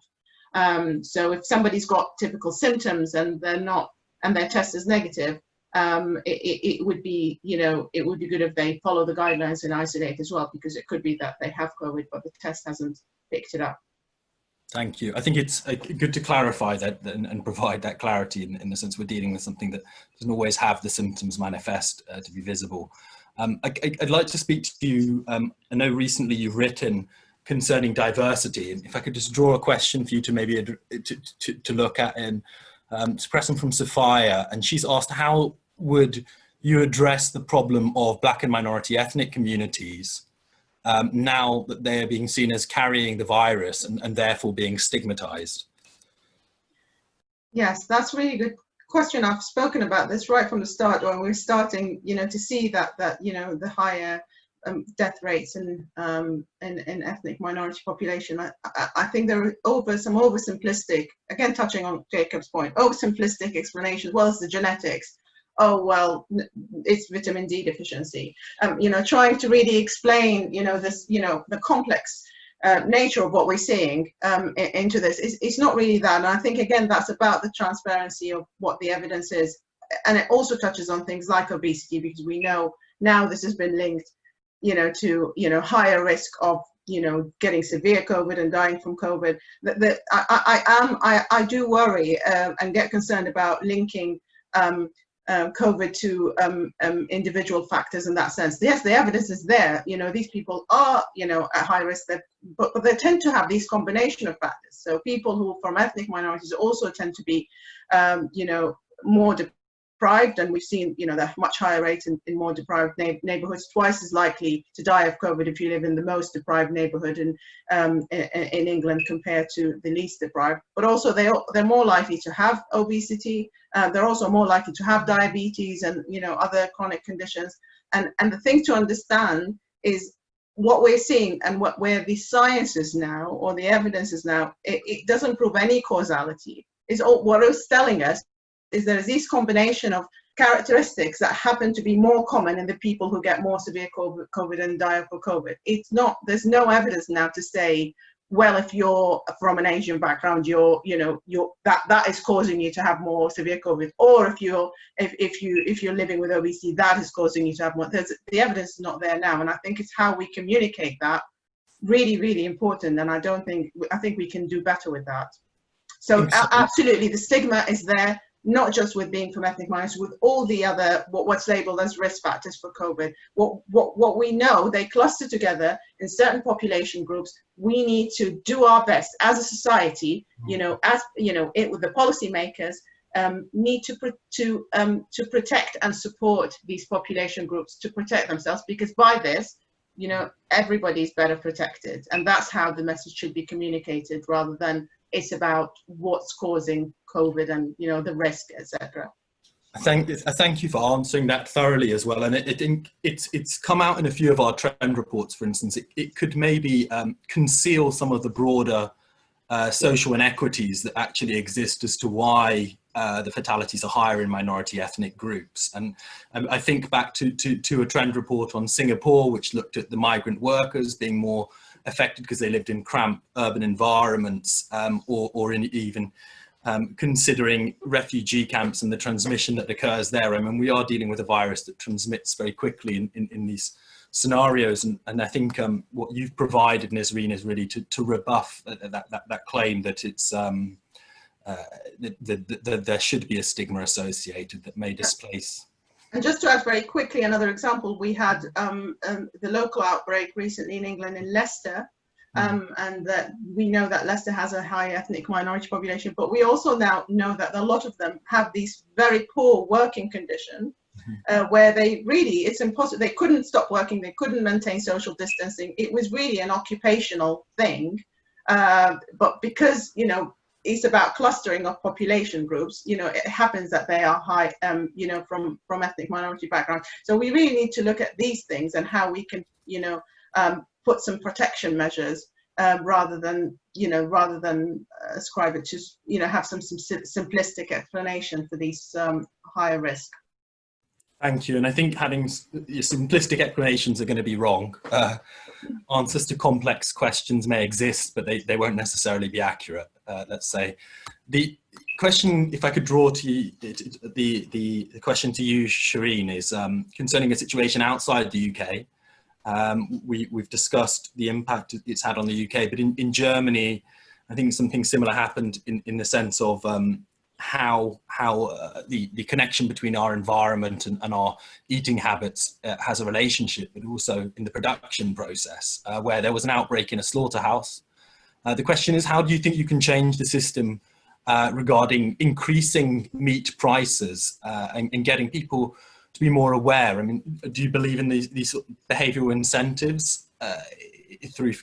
So if somebody's got typical symptoms and their test is negative, it would be, you know, it would be good if they follow the guidelines and isolate as well, because it could be that they have COVID, but the test hasn't picked it up. Thank you. I think it's good to clarify that and provide that clarity in the sense we're dealing with something that doesn't always have the symptoms manifest to be visible. I'd like to speak to you. I know recently you've written concerning diversity, and if I could just draw a question for you to maybe to look at, and it's a question from Sophia, and she's asked, how would you address the problem of Black and minority ethnic communities now that they are being seen as carrying the virus and therefore being stigmatized? Yes, that's a really good question. I've spoken about this right from the start when we're starting, you know, to see that you know, the higher death rates in ethnic minority population. I think there are some oversimplistic, again touching on Jacob's point, oversimplistic explanations, as well as the genetics. Oh, well, it's vitamin D deficiency. You know, trying to really explain, you know, this, you know, the complex nature of what we're seeing into this. It's not really that. And I think, again, that's about the transparency of what the evidence is. And it also touches on things like obesity, because we know now this has been linked, you know, to, you know, higher risk of, you know, getting severe COVID and dying from COVID. I do worry and get concerned about linking COVID to individual factors in that sense. Yes, the evidence is there. You know, these people are, you know, at high risk, but they tend to have these combination of factors. So people who are from ethnic minorities also tend to be, you know, more deprived, and we've seen, you know, the much higher rate in more deprived neighborhoods, twice as likely to die of COVID if you live in the most deprived neighborhood in England compared to the least deprived. But also they're more likely to have obesity. They're also more likely to have diabetes and, you know, other chronic conditions. And the thing to understand is what we're seeing and where the science is now, or the evidence is now, it doesn't prove any causality. What it's telling us is there's this combination of characteristics that happen to be more common in the people who get more severe COVID and die of COVID. It's not, there's no evidence now to say, well, if you're from an Asian background, that is causing you to have more severe COVID, or if you're living with obesity, that is causing you to have more. The evidence is not there now, and I think it's how we communicate that really, really important. And I think we can do better with that. So absolutely, the stigma is there, not just with being from ethnic minorities, with all the other what's labeled as risk factors for COVID. What we know, they cluster together in certain population groups. We need to do our best as a society, with the policymakers, need to protect and support these population groups, to protect themselves, because by this you know, everybody's better protected. And that's how the message should be communicated, rather than it's about what's causing COVID and, you know, the risk, etc. I thank you for answering that thoroughly as well. And I think it's come out in a few of our trend reports, for instance. It could maybe conceal some of the broader social inequities that actually exist as to why the fatalities are higher in minority ethnic groups. And I think back to a trend report on Singapore, which looked at the migrant workers being more affected because they lived in cramped urban environments, or in even considering refugee camps and the transmission that occurs there. I mean, we are dealing with a virus that transmits very quickly in these scenarios, and I think what you've provided, Nisreen, is really to rebuff that claim that it's there should be a stigma associated that may displace. And just to add very quickly another example, we had the local outbreak recently in England, in Leicester, and that we know that Leicester has a high ethnic minority population, but we also now know that a lot of them have these very poor working conditions, where they really, it's impossible, they couldn't stop working, they couldn't maintain social distancing. It was really an occupational thing, but because, you know, it's about clustering of population groups, you know, it happens that they are high, you know, from ethnic minority background. So we really need to look at these things and how we can, you know, put some protection measures, rather than ascribe it to, you know, have some simplistic explanation for these higher risk. Thank you. And I think having simplistic explanations are going to be wrong. Answers to complex questions may exist, but they won't necessarily be accurate, let's say. The question, if I could draw to you, the question to you, Shireen, is concerning a situation outside the UK. We've discussed the impact it's had on the UK, but in Germany, I think something similar happened in the sense of how the connection between our environment and our eating habits has a relationship, but also in the production process, where there was an outbreak in a slaughterhouse. The question is, how do you think you can change the system regarding increasing meat prices and getting people to be more aware? I mean, do you believe in these sort of behavioural incentives through?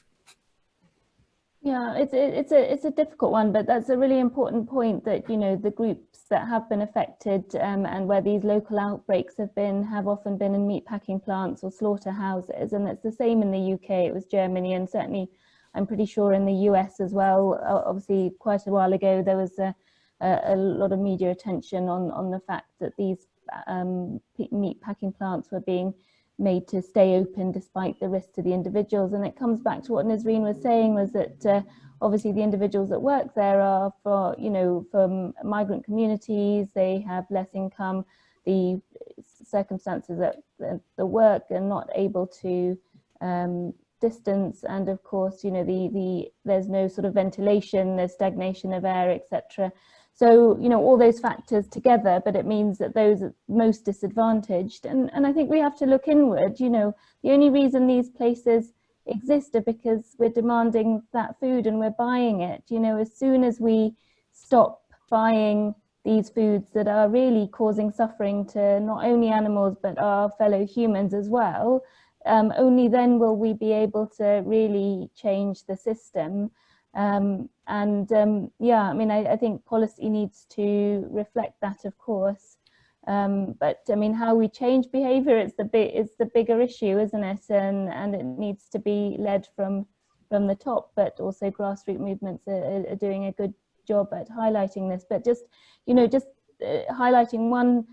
Yeah, it's a difficult one, but that's a really important point, that, you know, the groups that have been affected and where these local outbreaks have often been in meatpacking plants or slaughterhouses, and it's the same in the UK. It was Germany, and certainly I'm pretty sure in the US as well. Obviously, quite a while ago there was a lot of media attention on the fact that these meatpacking plants were being made to stay open despite the risk to the individuals. And it comes back to what Nisreen was saying, was that obviously the individuals that work there are from migrant communities, they have less income, the circumstances at the work are not able to distance, and of course, you know, there's no sort of ventilation, there's stagnation of air, etc. So, you know, all those factors together, but it means that those are most disadvantaged. And I think we have to look inward. You know, the only reason these places exist are because we're demanding that food and we're buying it. You know, as soon as we stop buying these foods that are really causing suffering to not only animals, but our fellow humans as well, only then will we be able to really change the system. Yeah, I mean, I think policy needs to reflect that, of course, but I mean, how we change behaviour, it's the bigger issue, isn't it? And it needs to be led from the top, but also grassroots movements are doing a good job at highlighting this. But just, you know, highlighting one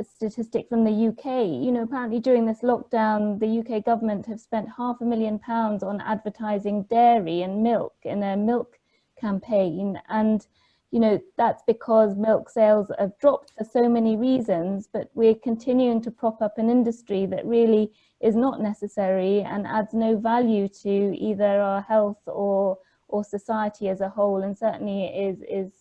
statistic from the UK, you know, apparently during this lockdown, the UK government have spent £500,000 on advertising dairy and milk in a milk campaign. And, you know, that's because milk sales have dropped for so many reasons, but we're continuing to prop up an industry that really is not necessary and adds no value to either our health or society as a whole, and certainly is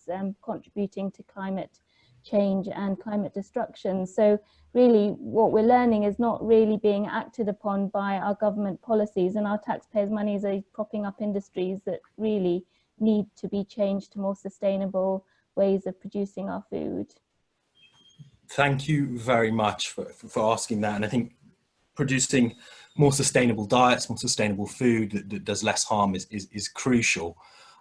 contributing to climate change and climate destruction. So really what we're learning is not really being acted upon by our government policies, and our taxpayers' monies are propping up industries that really need to be changed to more sustainable ways of producing our food. Thank you very much for asking that. And I think producing more sustainable diets, more sustainable food that does less harm is crucial.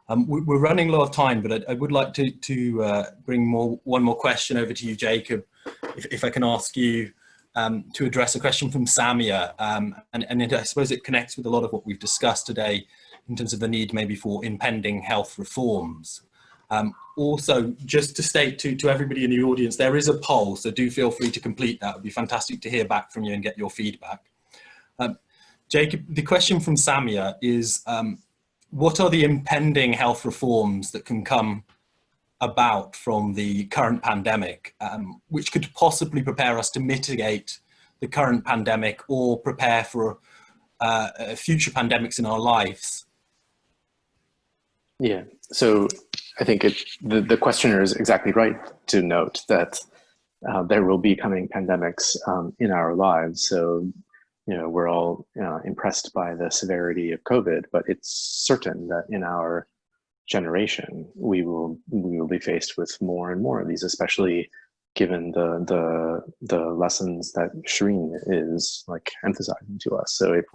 We're running low of time, but I would like to bring one more question over to you, Jacob, if I can ask you to address a question from Samia, and I suppose it connects with a lot of what we've discussed today in terms of the need maybe for impending health reforms. Also, just to state to everybody in the audience, there is a poll, so do feel free to complete that. It would be fantastic to hear back from you and get your feedback. Jacob, the question from Samia is, what are the impending health reforms that can come about from the current pandemic, which could possibly prepare us to mitigate the current pandemic or prepare for future pandemics in our lives? Yeah, so I think the questioner is exactly right to note that there will be coming pandemics in our lives. So, you know, we're all impressed by the severity of COVID, but it's certain that in our generation, we will be faced with more and more of these, especially given the lessons that Shireen is like emphasizing to us. So if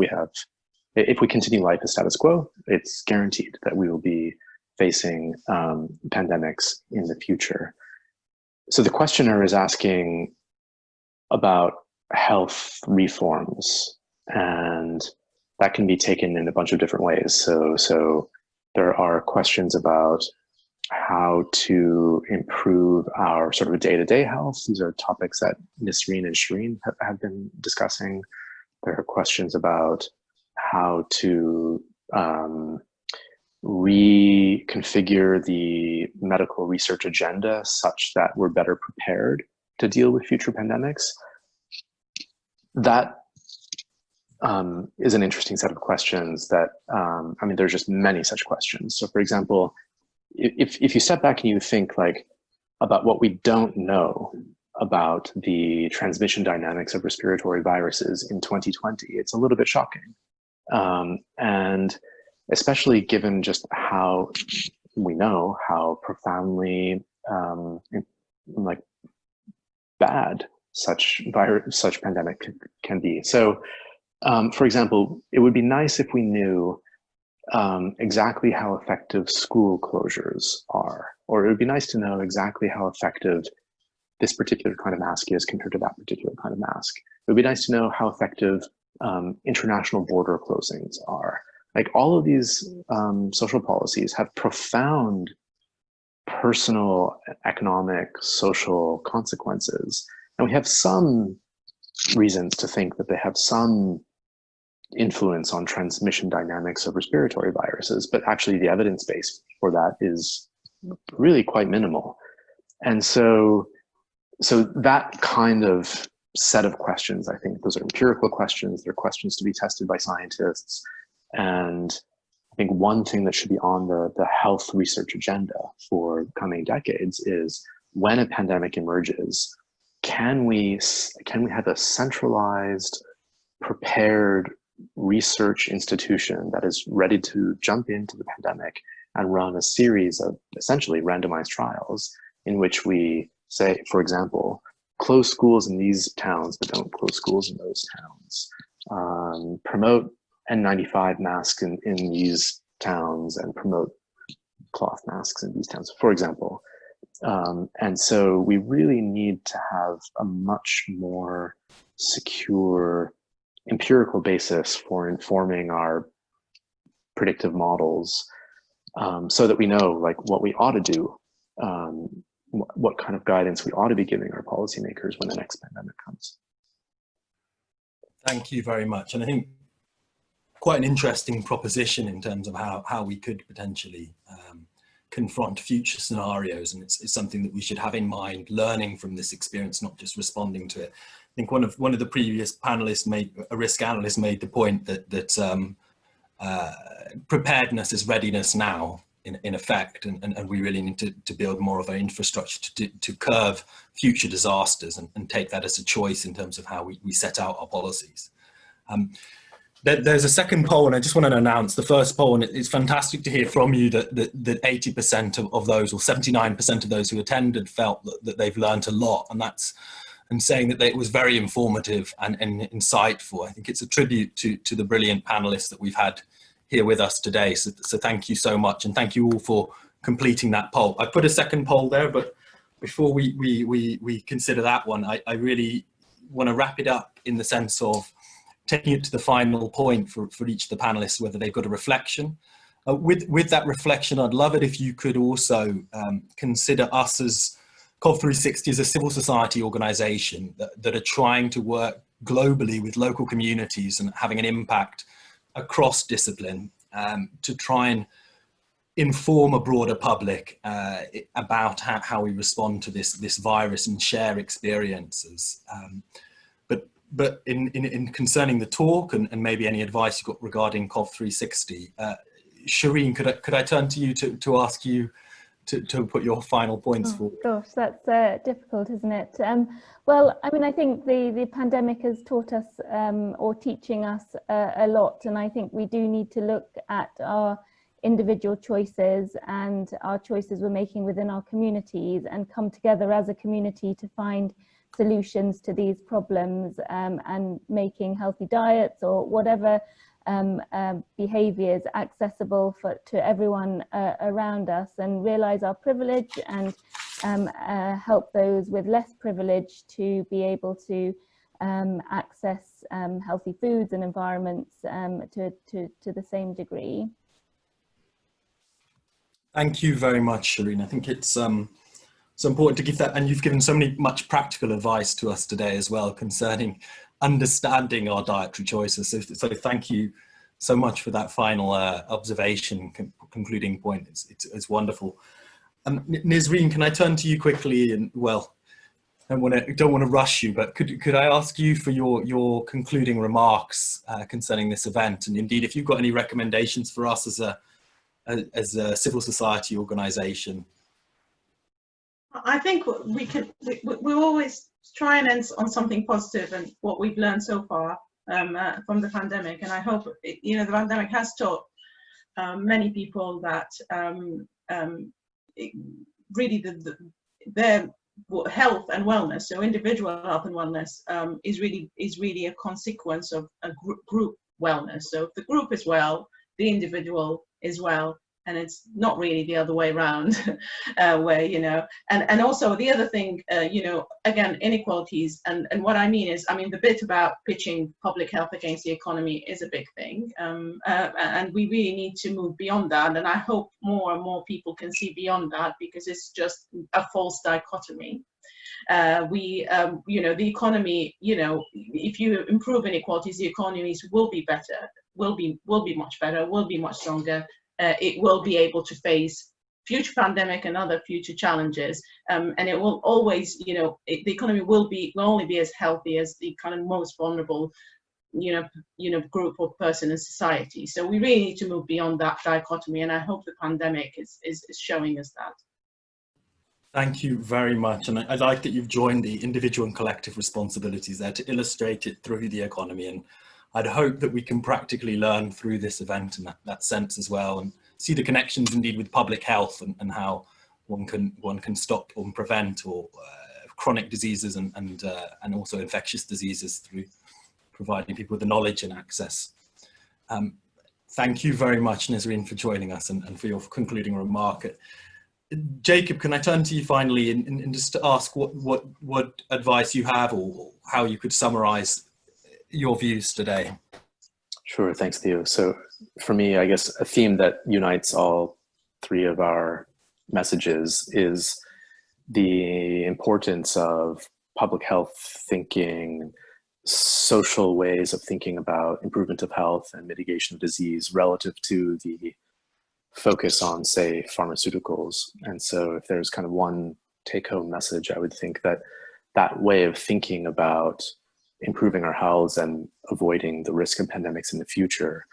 we continue life as status quo, it's guaranteed that we will be facing pandemics in the future. So the questioner is asking about health reforms, and that can be taken in a bunch of different ways. So there are questions about how to improve our sort of day-to-day health. These are topics that Nisreen and Shireen have been discussing. There are questions about how to reconfigure the medical research agenda such that we're better prepared to deal with future pandemics. That is an interesting set of questions that, I mean, there's just many such questions. So for example, if you step back and you think like about what we don't know about the transmission dynamics of respiratory viruses in 2020, it's a little bit shocking. And especially given just how we know how profoundly like bad such pandemic can be. So for example, it would be nice if we knew exactly how effective school closures are, or it would be nice to know exactly how effective this particular kind of mask is compared to that particular kind of mask. It would be nice to know how effective international border closings are. Like all of these social policies have profound personal, economic, social consequences. And we have some reasons to think that they have some influence on transmission dynamics of respiratory viruses, but actually the evidence base for that is really quite minimal. And so that kind of set of questions, I think those are empirical questions, they're questions to be tested by scientists. And I think one thing that should be on the health research agenda for coming decades is when a pandemic emerges, can we have a centralized, prepared research institution that is ready to jump into the pandemic and run a series of essentially randomized trials in which we say, for example, close schools in these towns, but don't close schools in those towns. Promote N95 masks in these towns and promote cloth masks in these towns, for example. And so we really need to have a much more secure empirical basis for informing our predictive models, so that we know like what we ought to do, what kind of guidance we ought to be giving our policymakers when the next pandemic comes. Thank you very much. And I think quite an interesting proposition in terms of how we could potentially confront future scenarios, and it's something that we should have in mind, learning from this experience, not just responding to it. I think one of the previous panelists a risk analyst made the point that preparedness is readiness now, in effect, and we really need to build more of an infrastructure to curb future disasters and take that as a choice in terms of how we set out our policies. There's a second poll, and I just want to announce the first poll, and it's fantastic to hear from you that 80% of those, or 79% of those who attended, felt that they've learned a lot, and that's and saying that it was very informative and insightful. I think it's a tribute to the brilliant panelists that we've had here with us today. So thank you so much, and thank you all for completing that poll. I put a second poll there, but before we consider that one, I really want to wrap it up in the sense of taking it to the final point for each of the panelists, whether they've got a reflection. With that reflection, I'd love it if you could also consider us as COV360 as a civil society organisation that are trying to work globally with local communities and having an impact across discipline to try and inform a broader public about how we respond to this virus and share experiences. But in concerning the talk and maybe any advice you got regarding COV360, Shireen, could I turn to you to ask you to put your final points forward? Gosh, that's difficult, isn't it? Well, I mean, I think the pandemic has taught us or teaching us a lot, and I think we do need to look at our individual choices and our choices we're making within our communities and come together as a community to find solutions to these problems, and making healthy diets or whatever behaviors accessible to everyone around us, and realize our privilege and help those with less privilege to be able to access healthy foods and environments to the same degree. Thank you very much, Shireen. I think it's so important to give that, and you've given so much practical advice to us today as well concerning understanding our dietary choices. So thank you so much for that final observation, concluding point. It's wonderful. Nisreen, can I turn to you quickly? And well, I don't want to rush you, but could I ask you for your concluding remarks concerning this event, and indeed if you've got any recommendations for us as a civil society organisation? I think we always try and end on something positive, and what we've learned so far from the pandemic. And I hope, the pandemic has taught many people that really their health and wellness, so individual health and wellness, is really a consequence of a group wellness. So if the group is well, the individual is well, and it's not really the other way around, where, and also the other thing, again, inequalities, and what I mean is, the bit about pitching public health against the economy is a big thing, and we really need to move beyond that, and I hope more and more people can see beyond that, because it's just a false dichotomy. The economy, if you improve inequalities, the economies will be better, will be much better, will be much stronger. It will be able to face future pandemic and other future challenges, and it will always, the economy will only be as healthy as the kind of most vulnerable, group or person in society. So we really need to move beyond that dichotomy, and I hope the pandemic is showing us that. Thank you very much, and I like that you've joined the individual and collective responsibilities there to illustrate it through the economy, and I'd hope that we can practically learn through this event in that sense as well, and see the connections indeed with public health and how one can stop or prevent or chronic diseases and also infectious diseases through providing people with the knowledge and access. Thank you very much, Nisreen, for joining us and for your concluding remark. Jacob, can I turn to you finally and just to ask what advice you have or how you could summarize your views today? Sure, thanks, Theo. So for me, I guess a theme that unites all three of our messages is the importance of public health thinking, social ways of thinking about improvement of health and mitigation of disease relative to the focus on, say, pharmaceuticals. And so if there's kind of one take-home message, I would think that way of thinking about improving our health and avoiding the risk of pandemics in the future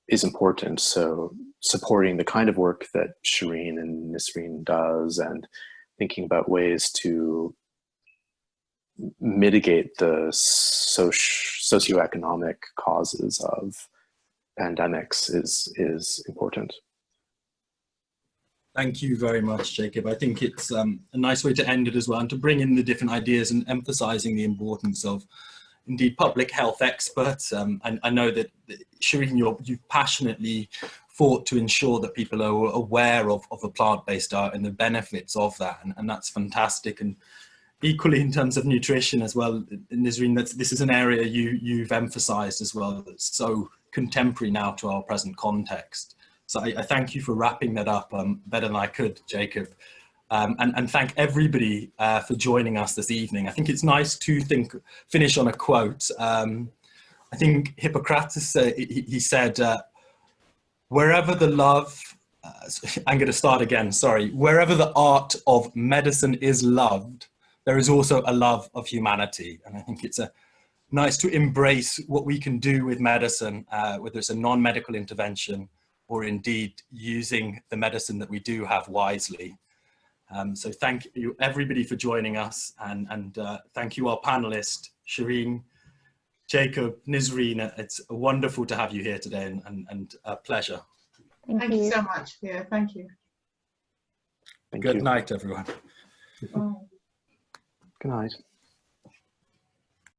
is important. So supporting the kind of work that Shireen and Nisreen does, and thinking about ways to mitigate the socioeconomic causes of pandemics is important. Thank you very much, Jacob. I think it's a nice way to end it as well, and to bring in the different ideas and emphasizing the importance of, indeed, public health experts. I know that, Shireen, you've passionately fought to ensure that people are aware of a plant-based diet and the benefits of that, and that's fantastic. And equally in terms of nutrition as well, Nisreen, this is an area you've emphasized as well, that's so contemporary now to our present context. So I thank you for wrapping that up better than I could, Jacob. And thank everybody for joining us this evening. I think it's nice to finish on a quote. I think Hippocrates, he said, wherever the love, I'm going to start again, sorry. Wherever the art of medicine is loved, there is also a love of humanity. And I think it's nice to embrace what we can do with medicine, whether it's a non-medical intervention or indeed using the medicine that we do have wisely. So thank you everybody for joining us, and thank you our panelists, Shireen, Jacob, Nisreen. It's wonderful to have you here today, and a pleasure. Thank you so much. Yeah, thank you. Good night, everyone. Oh. Good night.